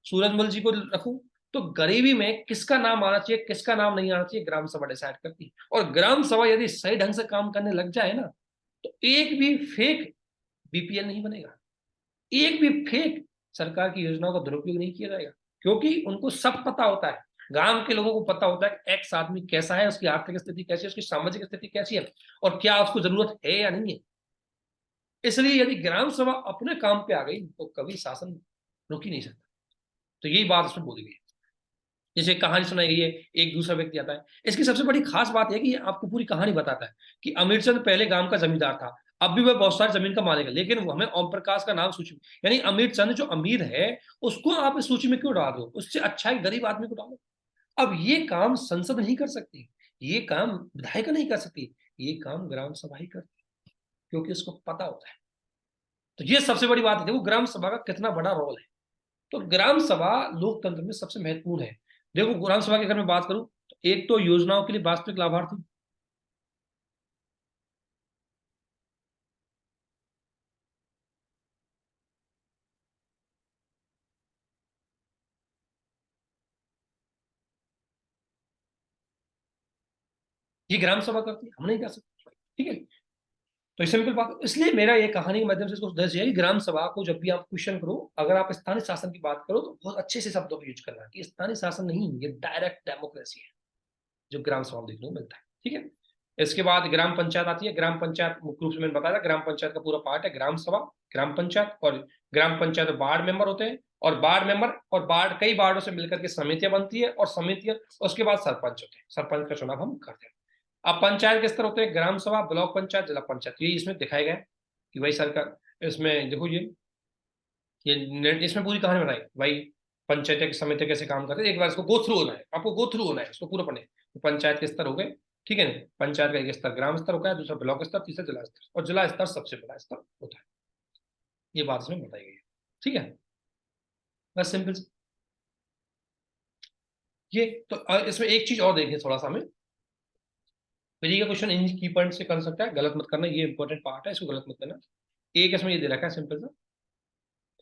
सूरजमल जी को रखूं। तो गरीबी में किसका नाम आना चाहिए, किसका नाम नहीं आना चाहिए, ग्राम सभा डिसाइड करती है। और ग्राम सभा यदि सही ढंग से काम करने लग जाए ना, तो एक भी फेक बीपीएल नहीं बनेगा, एक भी फेक सरकार की योजनाओं का दुरुपयोग नहीं किया जाएगा, क्योंकि उनको सब पता होता है। गांव के लोगों को पता होता है कि एक्स आदमी कैसा है, उसकी आर्थिक स्थिति कैसी है, उसकी सामाजिक स्थिति कैसी है और क्या उसको जरूरत है या नहीं है। इसलिए यदि ग्राम सभा अपने काम पे आ गई तो कभी शासन रुक ही नहीं सकता। तो यही बात उसमें बोली गई है। जैसे कहानी सुनाई गई है, एक दूसरा व्यक्ति आता है। इसकी सबसे बड़ी खास बात है कि ये आपको पूरी कहानी बताता है कि अमीरचंद पहले गांव का जमींदार था, अब भी वह बहुत सारी जमीन का मालिक है, लेकिन वो हमें ओम प्रकाश का नाम सूची में, यानी अमीरचंद जो अमीर है उसको आप इस सूची में क्यों डाल दो, उससे अच्छा ही गरीब आदमी को डालो। अब ये काम संसद नहीं कर सकती, ये काम विधायिका नहीं कर सकती, ये काम ग्राम सभा ही करती, क्योंकि उसको पता होता है। तो ये सबसे बड़ी बात है, देखो ग्राम सभा का कितना बड़ा रोल है। तो ग्राम सभा लोकतंत्र में सबसे महत्वपूर्ण है। देखो ग्राम सभा की अगर मैं बात करूं तो एक तो योजनाओं के लिए वास्तविक लाभार्थी, ये ग्राम सभा करती है, हम नहीं कर सकते, ठीक है। तो सिंपल बात, इसलिए मेरा ये कहानी के माध्यम से इसको दर्ज है कि ग्राम सभा को जब भी आप क्वेश्चन करो, अगर आप स्थानीय शासन की बात करो तो बहुत अच्छे से शब्दों का यूज करना कि स्थानीय शासन नहीं, ये डायरेक्ट डेमोक्रेसी है जो ग्राम सभा में देखने को मिलता है, ठीक है। इसके बाद ग्राम पंचायत आती है। ग्राम पंचायत मुख्य रूप से मैंने बताया, ग्राम पंचायत का पूरा पार्ट है ग्राम सभा, ग्राम पंचायत, और ग्राम पंचायत में वार्ड मेंबर होते हैं, और वार्ड मेंबर और वार्ड कई वार्डों से मिलकर के समितियां बनती है, और समितियां, उसके बाद सरपंच होते हैं, सरपंच का चुनाव हम करते हैं। अब पंचायत के स्तर होते हैं ग्राम सभा, ब्लॉक पंचायत, जिला पंचायत, ये इसमें दिखाया गया है कि भाई सरकार, इसमें देखो ये इसमें पूरी कहानी बनाई भाई, पंचायत की समिति कैसे काम करते हैं, एक बार इसको गो थ्रू होना है, आपको गो थ्रू होना है, इसको पूरा पढ़ने। तो पंचायत के स्तर हो गए, ठीक है ना, पंचायत का एक स्तर ग्राम स्तर होता है, दूसरा ब्लॉक स्तर, तीसरा जिला स्तर, और जिला स्तर सबसे बड़ा स्तर होता है। ये बात इसमें बताई गई है, ठीक है, बस सिंपल। ये तो इसमें एक चीज और देखिए थोड़ा सा हमें, फिर ये क्वेश्चन इन की पॉइंट से कर सकता है, गलत मत करना, ये इंपॉर्टेंट पार्ट है, इसको गलत मत करना। एक इसमें ये दे रखा है सिंपल सा,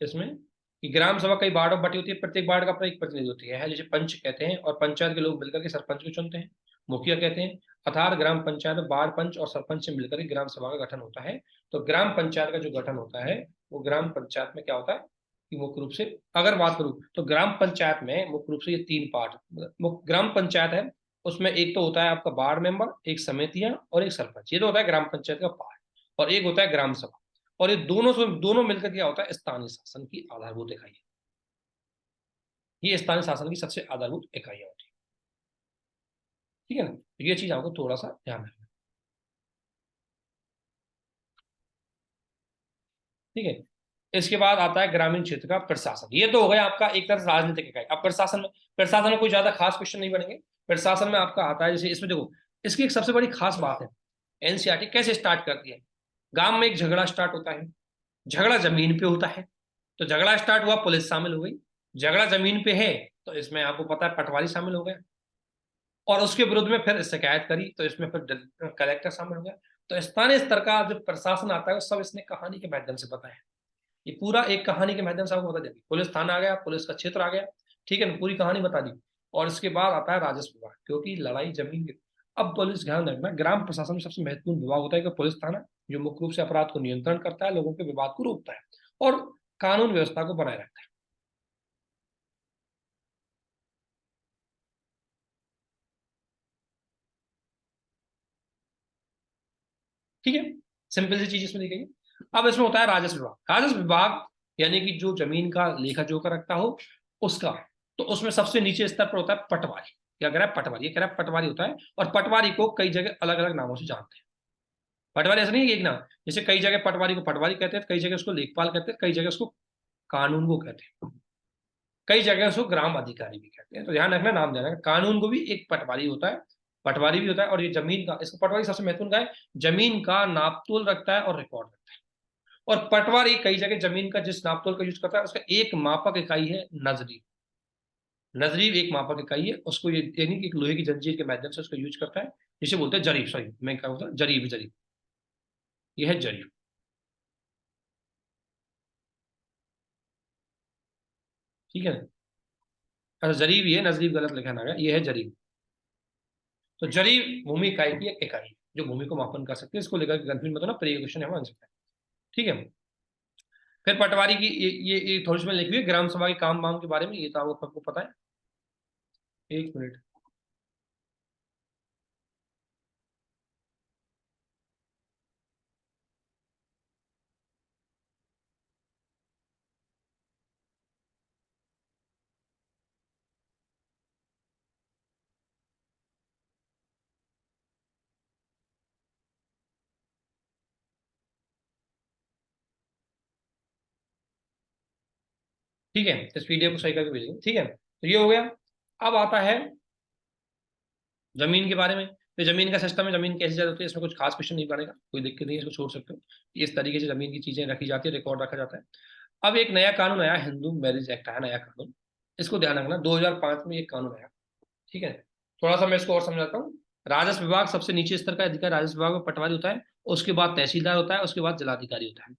इसमें कि ग्राम सभा कई वार्डों में बटी होती है, प्रत्येक वार्ड का अपना एक प्रतिनिधि होती है, जिसे पंच कहते हैं, और पंचायत के लोग मिलकर के सरपंच को चुनते हैं, मुखिया कहते हैं। अर्थात ग्राम पंचायत में वार्ड पंच और सरपंच से मिलकर के ग्राम सभा का गठन होता है। तो ग्राम पंचायत का जो गठन होता है, वो ग्राम पंचायत में क्या होता है कि मुख्य रूप से, अगर बात करूं तो ग्राम पंचायत में मुख्य रूप से ये तीन पार्ट, ग्राम पंचायत है, उसमें एक तो होता है आपका वार्ड मेंबर, एक समितियां, और एक सरपंच, ये तो होता है ग्राम पंचायत का पार्ट, और एक होता है ग्राम सभा, और ये दोनों मिलकर क्या होता है स्थानीय शासन की आधारभूत इकाई है। ये स्थानीय शासन की सबसे आधारभूत इकाइयां होती है, ठीक है ना, तो ये चीज आपको थोड़ा सा ध्यान रखना, ठीक है। इसके बाद आता है ग्रामीण क्षेत्र का प्रशासन, ये तो हो गया आपका एक तरह से राजनीतिक इकाई। अब प्रशासन में कोई ज्यादा खास क्वेश्चन नहीं बनेंगे। प्रशासन में आपका आता है, जैसे इसमें देखो, इसकी एक सबसे बड़ी खास बात है, एनसीईआरटी कैसे स्टार्ट करती है, गांव में एक झगड़ा स्टार्ट होता है, झगड़ा जमीन पे होता है, तो झगड़ा स्टार्ट हुआ, पुलिस शामिल हो गई, झगड़ा जमीन पे है, तो इसमें आपको पता है पटवारी शामिल हो गया, और उसके विरुद्ध में फिर शिकायत करी, तो इसमें फिर कलेक्टर शामिल हो गया। तो स्थानीय स्तर का जो प्रशासन आता है वो सब इसने कहानी के माध्यम से बताया है, ये पूरा एक कहानी के माध्यम से आपको बता देगी, पुलिस थाना आ गया, पुलिस का क्षेत्र आ गया, ठीक है ना, पूरी कहानी बता दी। और इसके बाद आता है राजस्व विभाग, क्योंकि लड़ाई जमीन की। अब पुलिस, ध्यान रखना, ग्राम प्रशासन में सबसे महत्वपूर्ण विभाग होता है कि पुलिस थाना, जो मुख्य रूप से अपराध को नियंत्रण करता है, लोगों के विवाद को रोकता है, और कानून व्यवस्था को बनाए रखता है, ठीक है। सिंपल सी चीज इसमें दी गई है। अब इसमें होता है राजस्व विभाग। राजस्व विभाग यानी कि जो जमीन का लेखा जोखा रखता हो उसका, तो उसमें सबसे नीचे स्तर पर होता है पटवारी। क्या कह रहा है पटवारी, ये कह रहा है पटवारी होता है, और पटवारी को कई जगह अलग अलग नामों से जानते हैं। पटवारी ऐसा नहीं है कि एक नाम, जैसे कई जगह पटवारी को पटवारी कहते हैं, कई जगह उसको लेखपाल कहते हैं, कई जगह उसको कानून को कहते हैं, कई जगह उसको ग्राम अधिकारी भी कहते हैं। तो ध्यान रखना, नाम देना, कानून को भी एक पटवारी होता है, पटवारी भी होता है, और ये जमीन का, इसको पटवारी सबसे महत्वपूर्ण का है, जमीन का नापतोल रखता है और रिकॉर्ड रखता है। और पटवारी कई जगह जमीन का जिस नापतोल का यूज करता है, उसका एक मापक इकाई है नजरी। नजरीब एक मापक इकाई है, उसको ये यानी कि एक लोहे की जंजीर के माध्यम से उसको यूज करता है, जिसे बोलते हैं जरीब, सॉरी मैं क्या बोलता हूँ, जरीब, जरीब, ये है जरीब, ठीक है ना। अच्छा जरीब, ये नजरीब गलत लिखा ना गया, ये है जरीब। तो जरीब भूमि इकाई की एक इकाई है, जो भूमि को मापन कर सकते हैं, इसको लेकर कंफ्यूज मत होना, प्री क्वेश्चन है आंसर है, ठीक है। फिर पटवारी की ये थोड़ी सी मैंने लिखी हुई है ग्राम सभा के काम वाम के बारे में, ये तो आपको पता है। एक मिनट, ठीक है, इस पीडीएफ को सही करके भेजेंगे, ठीक है, तो ये हो गया। अब आता है जमीन के बारे में। तो जमीन का सिस्टम है, जमीन कैसे जाती है, इसमें कुछ खास क्वेश्चन नहीं पड़ेगा, कोई दिक्कत नहीं है, इसको छोड़ सकते हो। इस तरीके से जमीन की चीजें रखी जाती है, रिकॉर्ड रखा जाता है। अब एक नया कानून आया, हिंदू मैरिज एक्ट आया, नया कानून, इसको ध्यान रखना, 2005 में एक कानून आया, ठीक है। थोड़ा सा मैं इसको और समझाता हूँ। राजस्व विभाग सबसे नीचे स्तर का अधिकारी, राजस्व विभाग में पटवारी होता है, उसके बाद तहसीलदार होता है, उसके बाद जिलाधिकारी होता है।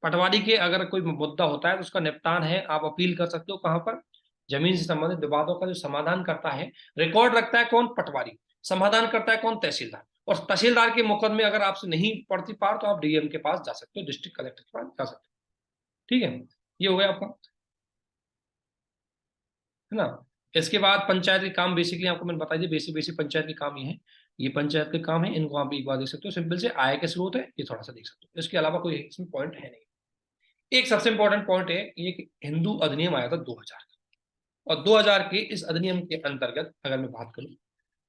पटवारी के अगर कोई मुद्दा होता है तो उसका निपटान है, आप अपील कर सकते हो कहाँ पर, जमीन से संबंधित विवादों का जो समाधान करता है, रिकॉर्ड रखता है कौन, पटवारी, समाधान करता है कौन, तहसीलदार। और तहसीलदार के मुकदमे अगर आपसे नहीं पड़ती पार तो आप डीएम के पास जा सकते हो, डिस्ट्रिक्ट कलेक्टर के पास जा सकते हो। ठीक है, ये हो गया आपका, है ना। इसके बाद पंचायत के काम, बेसिकली आपको मैंने बता दिया, बेसिक बेसिक पंचायत के काम ये है, ये पंचायत के काम है, इनको आप एक बार देख सकते हो। सिंपल से आय के स्रोत है, ये थोड़ा सा देख सकते हो, इसके अलावा कोई इसमें पॉइंट है नहीं। एक सबसे इंपॉर्टेंट पॉइंट है, ये हिंदू अधिनियम आया था 2000 का, और 2000 के इस अधिनियम के अंतर्गत अगर मैं बात करूं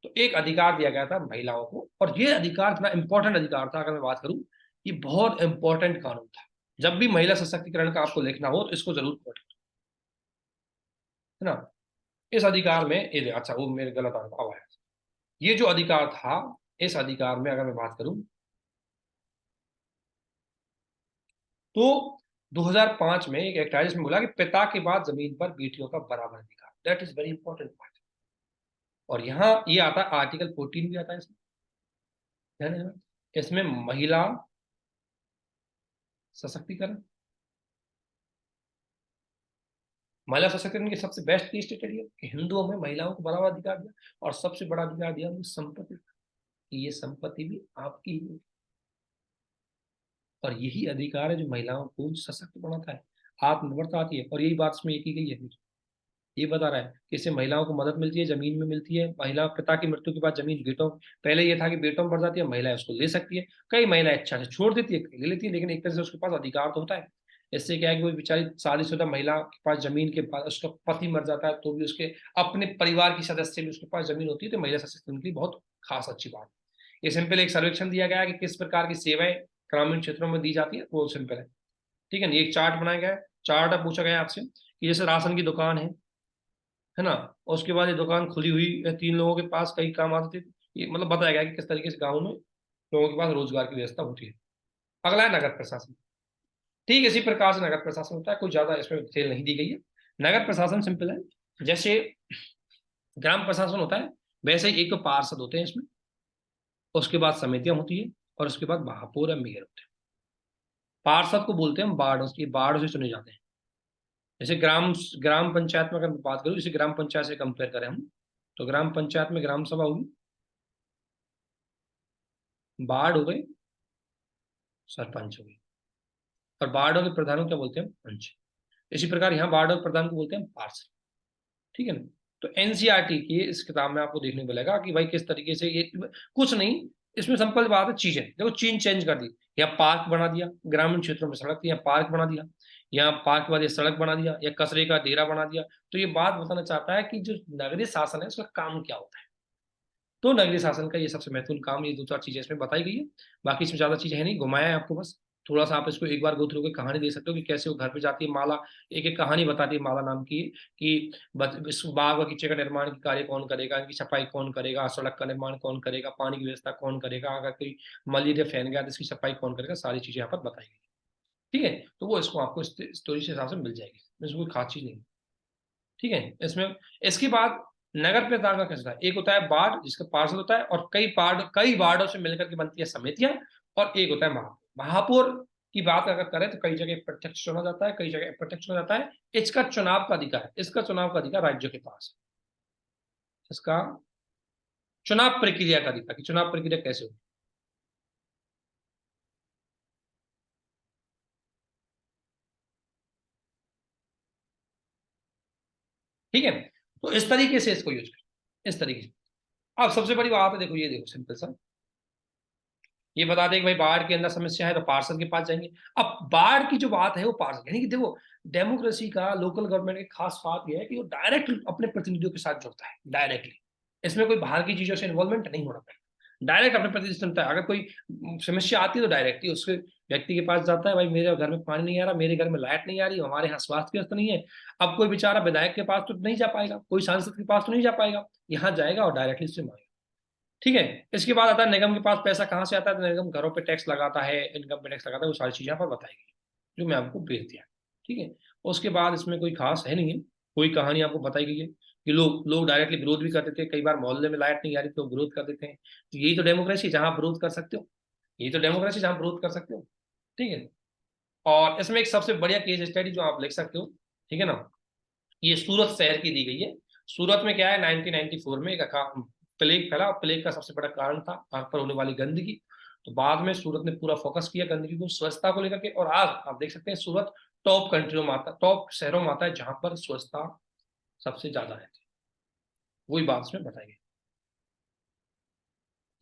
तो एक अधिकार दिया गया था महिलाओं को, और ये अधिकार इतना इंपॉर्टेंट अधिकार था, अगर मैं बात करूं, ये बहुत इंपॉर्टेंट कानून था। जब भी महिला सशक्तिकरण का आपको लिखना हो तो इसको जरूर पढ़ें, है ना। इस अधिकार में ये अच्छा, वो मेरे गलत आया, ये जो अधिकार था, इस अधिकार में अगर मैं बात करूं तो 2005 में एक एक्ट आया जिसमें बोला कि पिता के बाद जमीन पर बेटियों का बराबर अधिकार, that is very important point. और यहाँ ये आता है आर्टिकल 14 भी आता है इसमें, ध्यान देना। इसमें महिला सशक्तिकरण, महिला सशक्तिकरण की सबसे बेस्ट केस स्टडी है कि हिंदुओं में महिलाओं को बराबर अधिकार दिया, और सबसे बड़ा अधिकार दिया उनको संपत्ति कि ये संपत्ति भी आपकी ही है। और यही अधिकार है जो महिलाओं को सशक्त बनाता है, आत्मनिर्भरता आती है। और यही बात इसमें की गई है, ये बता रहा है कि इससे महिलाओं को मदद मिलती है, जमीन में मिलती है, महिला पिता की मृत्यु के बाद जमीन बेटों, पहले ये था कि बेटों में बढ़ जाती है, महिलाएं उसको ले सकती है, कई महिलाएं इच्छा से छोड़ देती है, ले लेती है, लेकिन एक तरह से उसके पास अधिकार तो होता है। इससे क्या है कि वो बेचारी शादीशुदा महिला के पास जमीन के पास, उसका पति मर जाता है तो भी उसके अपने परिवार की सदस्य भी उसके पास जमीन होती है, तो महिला सशक्तिकरण की बहुत खास अच्छी बात। ये सिंपल एक सर्वेक्षण दिया गया है कि किस प्रकार की सेवाएं ग्रामीण क्षेत्रों में दी जाती है, वो सिंपल है। ठीक है, एक चार्ट बनाया गया है, चार्ट पूछा गया आपसे कि जैसे राशन की दुकान है ना, और उसके बाद ये दुकान खुली हुई है, 3 लोगों के पास कई काम आते थे, ये मतलब बताया गया कि किस तरीके से गाँव में लोगों के पास रोजगार की व्यवस्था होती है। अगला है नगर प्रशासन। ठीक इसी प्रकार से नगर प्रशासन होता है, कोई ज्यादा इसमें डिटेल नहीं दी गई है। नगर प्रशासन सिंपल है, जैसे ग्राम प्रशासन होता है वैसे ही एक तो पार्षद होते हैं इसमें, उसके बाद समितियां होती है, और उसके बाद महापौर या मेयर होते हैं। पार्षद को बोलते हैं हम बाढ़, उसकी बाढ़ से चुने जाते हैं। जैसे ग्राम ग्राम पंचायत में अगर बात करूँ, जैसे ग्राम पंचायत से कंपेयर करें हम, तो ग्राम पंचायत में ग्राम सभा होगी, बाढ़ हो गई, सरपंच हो गई, और बाढ़ के प्रधान को क्या बोलते हैं, पंच। इसी प्रकार यहाँ बाढ़ और प्रधान को बोलते हैं पार्षद। ठीक है ना। तो एनसीईआरटी की इस किताब में आपको देखने को मिलेगा कि भाई किस तरीके से ये, कुछ नहीं, इसमें सिंपल बात है, चीजें देखो, चीन चेंज कर दी, या पार्क बना दिया, ग्रामीण क्षेत्रों में सड़क थी, या पार्क बना दिया, या पार्क के बाद ये सड़क बना दिया, या कचरे का डेरा बना दिया। तो ये बात बताना चाहता है कि जो नगरीय शासन है उसका काम क्या होता है। तो नगरीय शासन का ये सबसे महत्वपूर्ण काम, ये 2-4 चीजें इसमें बताई गई है। बाकी इसमें ज्यादा चीजें है नहीं, घुमाया है आपको बस। थोड़ा सा आप इसको एक बार गो थ्रू के कहानी दे सकते हो कि कैसे वो घर पे जाती है माला, एक एक कहानी बताती है माला नाम की, कि इस बाग बगीचे का निर्माण की कार्य कौन करेगा, इनकी सफाई कौन करेगा, सड़क का निर्माण कौन करेगा, पानी की व्यवस्था कौन करेगा, अगर कोई मलेरिया फैल गया तो इसकी सफाई कौन करेगा, सारी चीजें यहाँ पर बताई गई। ठीक है, तो वो इसको आपको स्टोरी के हिसाब से मिल जाएगी, इसमें कोई खास चीज नहीं। ठीक है, इसमें इसके बाद नगर प्रधान का कैसा है, एक होता है वार्ड जिसका पार्षद होता है, और कई वार्डों से मिलकर के बनती है समितियां, और एक होता है महापौर। महापौर की बात अगर करें तो कई जगह प्रत्यक्ष चुना जाता है, कई जगह अप्रत्यक्ष चुना जाता है। इसका चुनाव का अधिकार है, इसका चुनाव का अधिकार राज्यों के पास है। इसका चुनाव प्रक्रिया का अधिकार, कि चुनाव प्रक्रिया कैसे होगी। ठीक है, तो इस तरीके से इसको यूज करें, इस तरीके से। अब सबसे बड़ी बात है, देखो ये देखो सिंपल सा, ये बता दें कि भाई बाढ़ के अंदर समस्या है तो पार्षद के पास जाएंगे। अब बाढ़ की जो बात है वो पार्षद, यानी कि देखो डेमोक्रेसी का, लोकल गवर्नमेंट की खास बात यह है कि वो डायरेक्ट अपने प्रतिनिधियों के साथ जुड़ता है, डायरेक्टली। इसमें कोई बाहर की चीजों से इन्वॉल्वमेंट नहीं होना चाहिए, डायरेक्ट अपने प्रतिनिधि सुनता है। अगर कोई समस्या आती है तो डायरेक्टली उसके व्यक्ति के पास जाता है, भाई मेरे घर में पानी नहीं आ रहा, मेरे घर में लाइट नहीं आ रही, हमारे यहाँ स्वास्थ्य की व्यवस्था नहीं है। अब कोई बेचारा विधायक के पास तो नहीं जा पाएगा, कोई सांसद के पास तो नहीं जा पाएगा, यहाँ जाएगा और डायरेक्टली उससे मांगेगा। ठीक है, इसके बाद आता है निगम के पास पैसा कहाँ से आता है, तो निगम घरों पे टैक्स लगाता है, इनकम पे टैक्स लगाता है, वो सारी चीजें यहाँ पर बताई गई जो मैं आपको भेज दिया। ठीक है, उसके बाद इसमें कोई खास है नहीं है, कोई कहानी आपको बताई गई है। कि लोग लोग डायरेक्टली विरोध भी कर देते हैं, कई बार मोहल्ले में लाइट नहीं आ रही तो विरोध कर देते हैं। तो यही तो डेमोक्रेसी, जहां आप विरोध कर सकते हो, यही तो डेमोक्रेसी जहां आप विरोध कर सकते हो। ठीक है। और इसमें एक सबसे बढ़िया केस स्टडी जो आप लिख सकते हो, ठीक है ना, ये सूरत शहर की दी गई है। सूरत में क्या है, 1994 में एक प्लेग फैला, और प्लेग का सबसे बड़ा कारण था वहां पर होने वाली गंदगी। तो बाद में सूरत ने पूरा फोकस किया गंदगी को, स्वच्छता को लेकर के, और आज आप देख सकते हैं सूरत टॉप कंट्रियों में आता, टॉप शहरों में आता है जहां पर स्वच्छता सबसे ज्यादा है। वही बात इसमें बताई गई।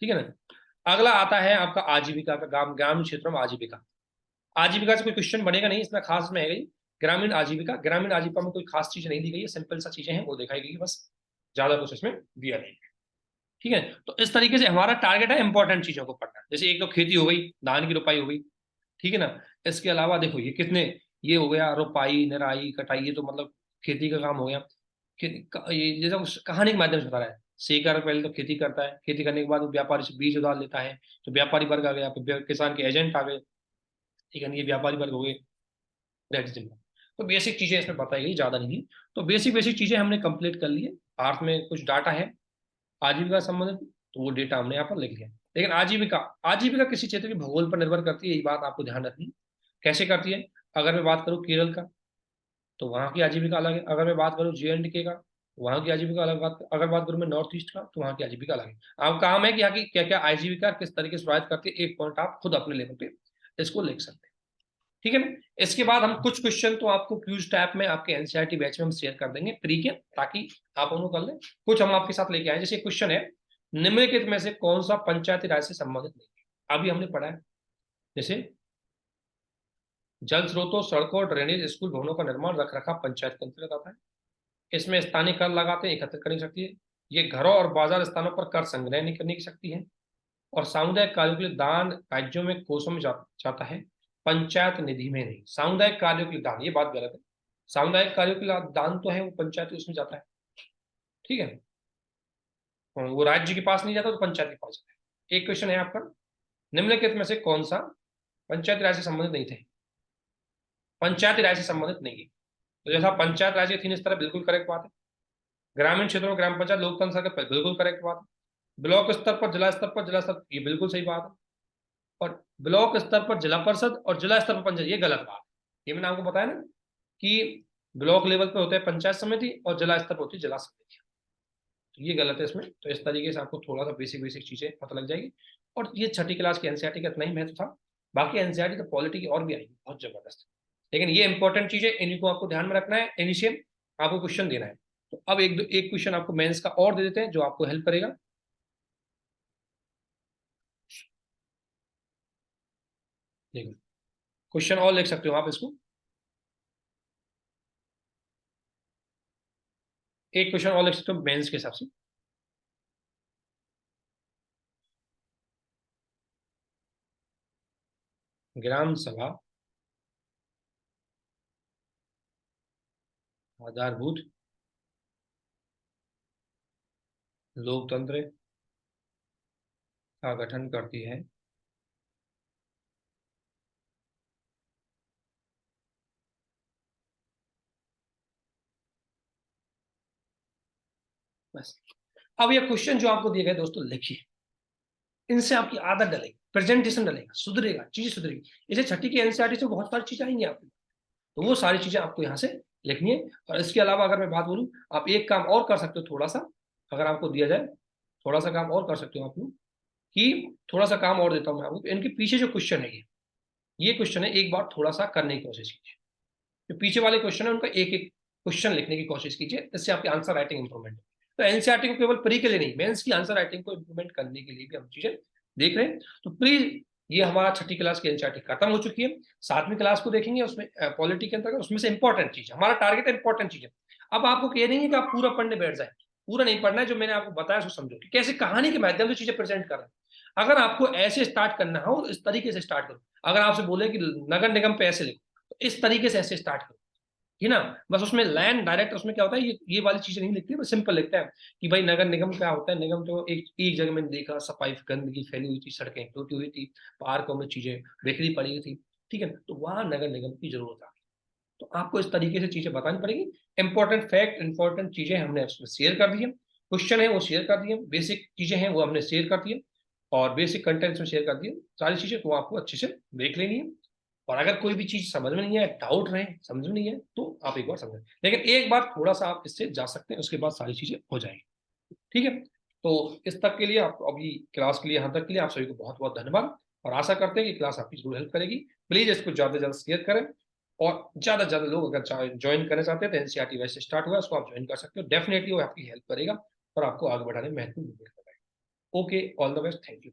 ठीक है ना। अगला आता है आपका आजीविका का, ग्रामीण क्षेत्रों में आजीविका। आजीविका से कोई क्वेश्चन बनेगा नहीं, इतना खास में है गई ग्रामीण आजीविका। ग्रामीण आजीविका में कोई खास चीज नहीं दी गई है, सिंपल सा चीजें हैं वो दिखाई गई बस, ज्यादा कुछ इसमें दिया नहीं है। ठीक है। तो इस तरीके से हमारा टारगेट है इंपॉर्टेंट चीजों को पढ़ना। जैसे एक तो खेती हो गई, धान की रोपाई हो गई, ठीक है ना। इसके अलावा देखो ये कितने, ये हो गया रोपाई निराई कटाई, ये तो मतलब खेती का काम हो गया। ये जैसे कहानी के माध्यम से बता रहा है, शेखर पहले तो खेती करता है, खेती करने के बाद वो व्यापारी से बीज उधार लेता है, तो व्यापारी वर्ग आ गया, फिर किसान के एजेंट आ गए, ठीक है ना, ये व्यापारी वर्ग हो गए। तो बेसिक चीजें इसमें बताई गई, ज्यादा नहीं। तो बेसिक बेसिक चीजें हमने कंप्लीट कर ली है। भारत में कुछ डाटा है आजीविका संबंधित, तो वो डेटा हमने यहाँ पर लिख लिया। लेकिन आजीविका, आजीविका किसी क्षेत्र के भूगोल पर निर्भर करती है, ये बात आपको ध्यान रखनी। कैसे करती है, अगर मैं बात करूँ केरल का, तो वहाँ की आजीविका अलग है। अगर मैं बात करूँ JNK का, वहाँ की आजीविका अलग। बात अगर बात करूँ मैं नॉर्थ ईस्ट का, तो वहाँ की आजीविका अलग है। अब काम है कि यहाँ की क्या क्या आजीविका किस तरीके से प्रभावित करती है, एक पॉइंट आप खुद अपने लेवल पे इसको लिख सकते हैं। ठीक है ना। इसके बाद हम कुछ क्वेश्चन तो आपको क्यूज टैप में आपके एनसीईआरटी बैच में हम शेयर कर देंगे प्री के, ताकि आप उनको कर लें। कुछ हम आपके साथ लेके आए, जैसे क्वेश्चन है, निम्नलिखित में से कौन सा पंचायती राज से संबंधित नहीं है। अभी हमने पढ़ा है, जैसे जल स्रोतों, सड़कों, ड्रेनेज, स्कूल भवनों का निर्माण रख रखाव पंचायत के अंतर्गत आता है। इसमें स्थानीय कर लगाते हैं, एकत्रित करने की शक्ति है। ये घरों और बाजार स्थानों पर कर संग्रह नहीं करने की शक्ति है। और सामुदायिक कार्यों के लिए दान राज्यों में कोषों में जाता है, पंचायत निधि में नहीं। सामुदायिक कार्यों के लिए दान, ये बात गलत है। सामुदायिक कार्यों के लिए दान तो है, वो पंचायत उसमें जाता है। ठीक है। वो राज्य के पास नहीं जाता, तो पंचायत के पास जाता है। एक क्वेश्चन है आपका, निम्नलिखित में से कौन सा पंचायती राज से संबंधित नहीं थे। पंचायती राज से संबंधित नहीं है, तो जैसा पंचायत राज के 3 स्तर है, बिल्कुल करेक्ट बात है। ग्रामीण क्षेत्रों में ग्राम पंचायत लोकतंत्र का, बिल्कुल करेक्ट बात है। ब्लॉक स्तर पर जिला स्तर पर जिला स्तर, ये बिल्कुल सही बात है। और ब्लॉक स्तर पर जिला परिषद और जिला स्तर पर पंचायत, ये गलत बात है। ये मैंने आपको बताया ना कि ब्लॉक लेवल पे होता है पंचायत समिति और जिला स्तर पर होती है जिला समिति, तो ये गलत है इसमें। तो इस तरीके से आपको थोड़ा सा बेसिक बेसिक चीजें पता लग जाएगी। और ये छठी क्लास की एनसीईआरटी का इतना ही महत्व था। बाकी एनसीईआरटी तो पॉलिटी की और भी आएगी बहुत जबरदस्त, लेकिन ये इंपॉर्टेंट चीज है, इनको आपको ध्यान में रखना है। इनिशियल आपको क्वेश्चन देना है, तो अब एक क्वेश्चन आपको मेंस का और दे देते हैं जो आपको हेल्प करेगा। देखो क्वेश्चन और लिख सकते हो आप इसको, एक क्वेश्चन और लिख सकते हो मेंस के हिसाब से। ग्राम सभा आधारभूत लोकतंत्र का गठन करती है। बस। अब ये क्वेश्चन जो आपको दिए गए दोस्तों लिखिए, इनसे आपकी आदत डलेगी, प्रेजेंटेशन डलेगा, सुधरेगा, चीजें सुधरेगी। इसे छठी की एनसीईआरटी से बहुत सारी चीजें आएंगी आपको, तो वो सारी चीजें आपको यहाँ से लिखनी है। और इसके अलावा अगर मैं बात बोलूँ, आप एक काम और कर सकते हो थोड़ा सा, अगर आपको दिया जाए थोड़ा सा काम और कर सकते हो आप लोग, कि थोड़ा सा काम और देता हूँ मैं आपको। इनके पीछे जो क्वेश्चन है, ये क्वेश्चन है, एक बार थोड़ा सा करने की कोशिश कीजिए। जो पीछे वाले क्वेश्चन है उनका एक एक क्वेश्चन लिखने की कोशिश कीजिए, इससे आपकी आंसर राइटिंग इंप्रूवमेंट। तो एनसीईआरटी को केवल प्री के लिए नहीं, मेंस की आंसर राइटिंग को इंप्रूवमेंट करने के लिए भी हम चीजें देख रहे हैं। तो प्री, ये हमारा छठी क्लास की एनसीईआरटी खत्म हो चुकी है। 7वीं क्लास को देखेंगे, उसमें पॉलिटी के अंतर्गत उसमें से इंपॉर्टेंट चीज, हमारा टारगेट है इंपॉर्टेंट चीजें। अब आपको ये नहीं है कि आप पूरा पढ़ने बैठ जाए, पूरा नहीं पढ़ना है। जो मैंने आपको बताया उसको समझो कि कैसे कहानी के माध्यम से चीजें प्रेजेंट कर रहे हैं। अगर आपको ऐसे स्टार्ट करना हो, इस तरीके से स्टार्ट करो। अगर आपसे बोले कि नगर निगम पे ऐसे लिखो, तो इस तरीके से ऐसे स्टार्ट करो, है ना। बस उसमें लैंड डायरेक्ट, उसमें क्या होता है, ये वाली चीजें नहीं लिखती, बस सिंपल लिखता है कि भाई नगर निगम क्या होता है। निगम तो एक जगह मैंने देखा, सफाई गंदगी फैली हुई थी, सड़कें टूटी हुई थी, पार्कों में चीजें बिखरी पड़ी हुई थी, ठीक है ना, तो वहां नगर निगम की जरूरत आ गई। तो आपको इस तरीके से चीजें बतानी पड़ेगी। इंपॉर्टेंट फैक्ट, इंपॉर्टेंट चीजें हमने उसमें शेयर कर दी है, क्वेश्चन है वो शेयर कर दिए, बेसिक चीजें हैं वो हमने शेयर कर दिए, और बेसिक कंटेंट्स में शेयर कर दिए सारी चीजें, तो आपको अच्छे से देख लेनी है। और अगर कोई भी चीज समझ में नहीं है, डाउट रहे, समझ में नहीं है, तो आप एक बार समझें, लेकिन एक बार थोड़ा सा आप इससे जा सकते हैं, उसके बाद सारी चीजें हो जाएंगी। ठीक है, तो इस तक के लिए, आप अभी क्लास के लिए, यहाँ तक के लिए आप सभी को बहुत बहुत धन्यवाद, और आशा करते हैं कि क्लास आपकी जरूर हेल्प करेगी। प्लीज इसको ज्यादा से ज्यादा शेयर करें, और ज्यादा से ज्यादा लोग अगर ज्वाइन करना चाहते हैं तो एनसीईआरटी वैसे स्टार्ट हुआ है, उसको आप ज्वाइन कर सकते हो, डेफिनेटली वो आपकी हेल्प करेगा और आपको आगे बढ़ाने में महत्वपूर्ण भूमिका निभाएगा। Okay, all the best, thank you.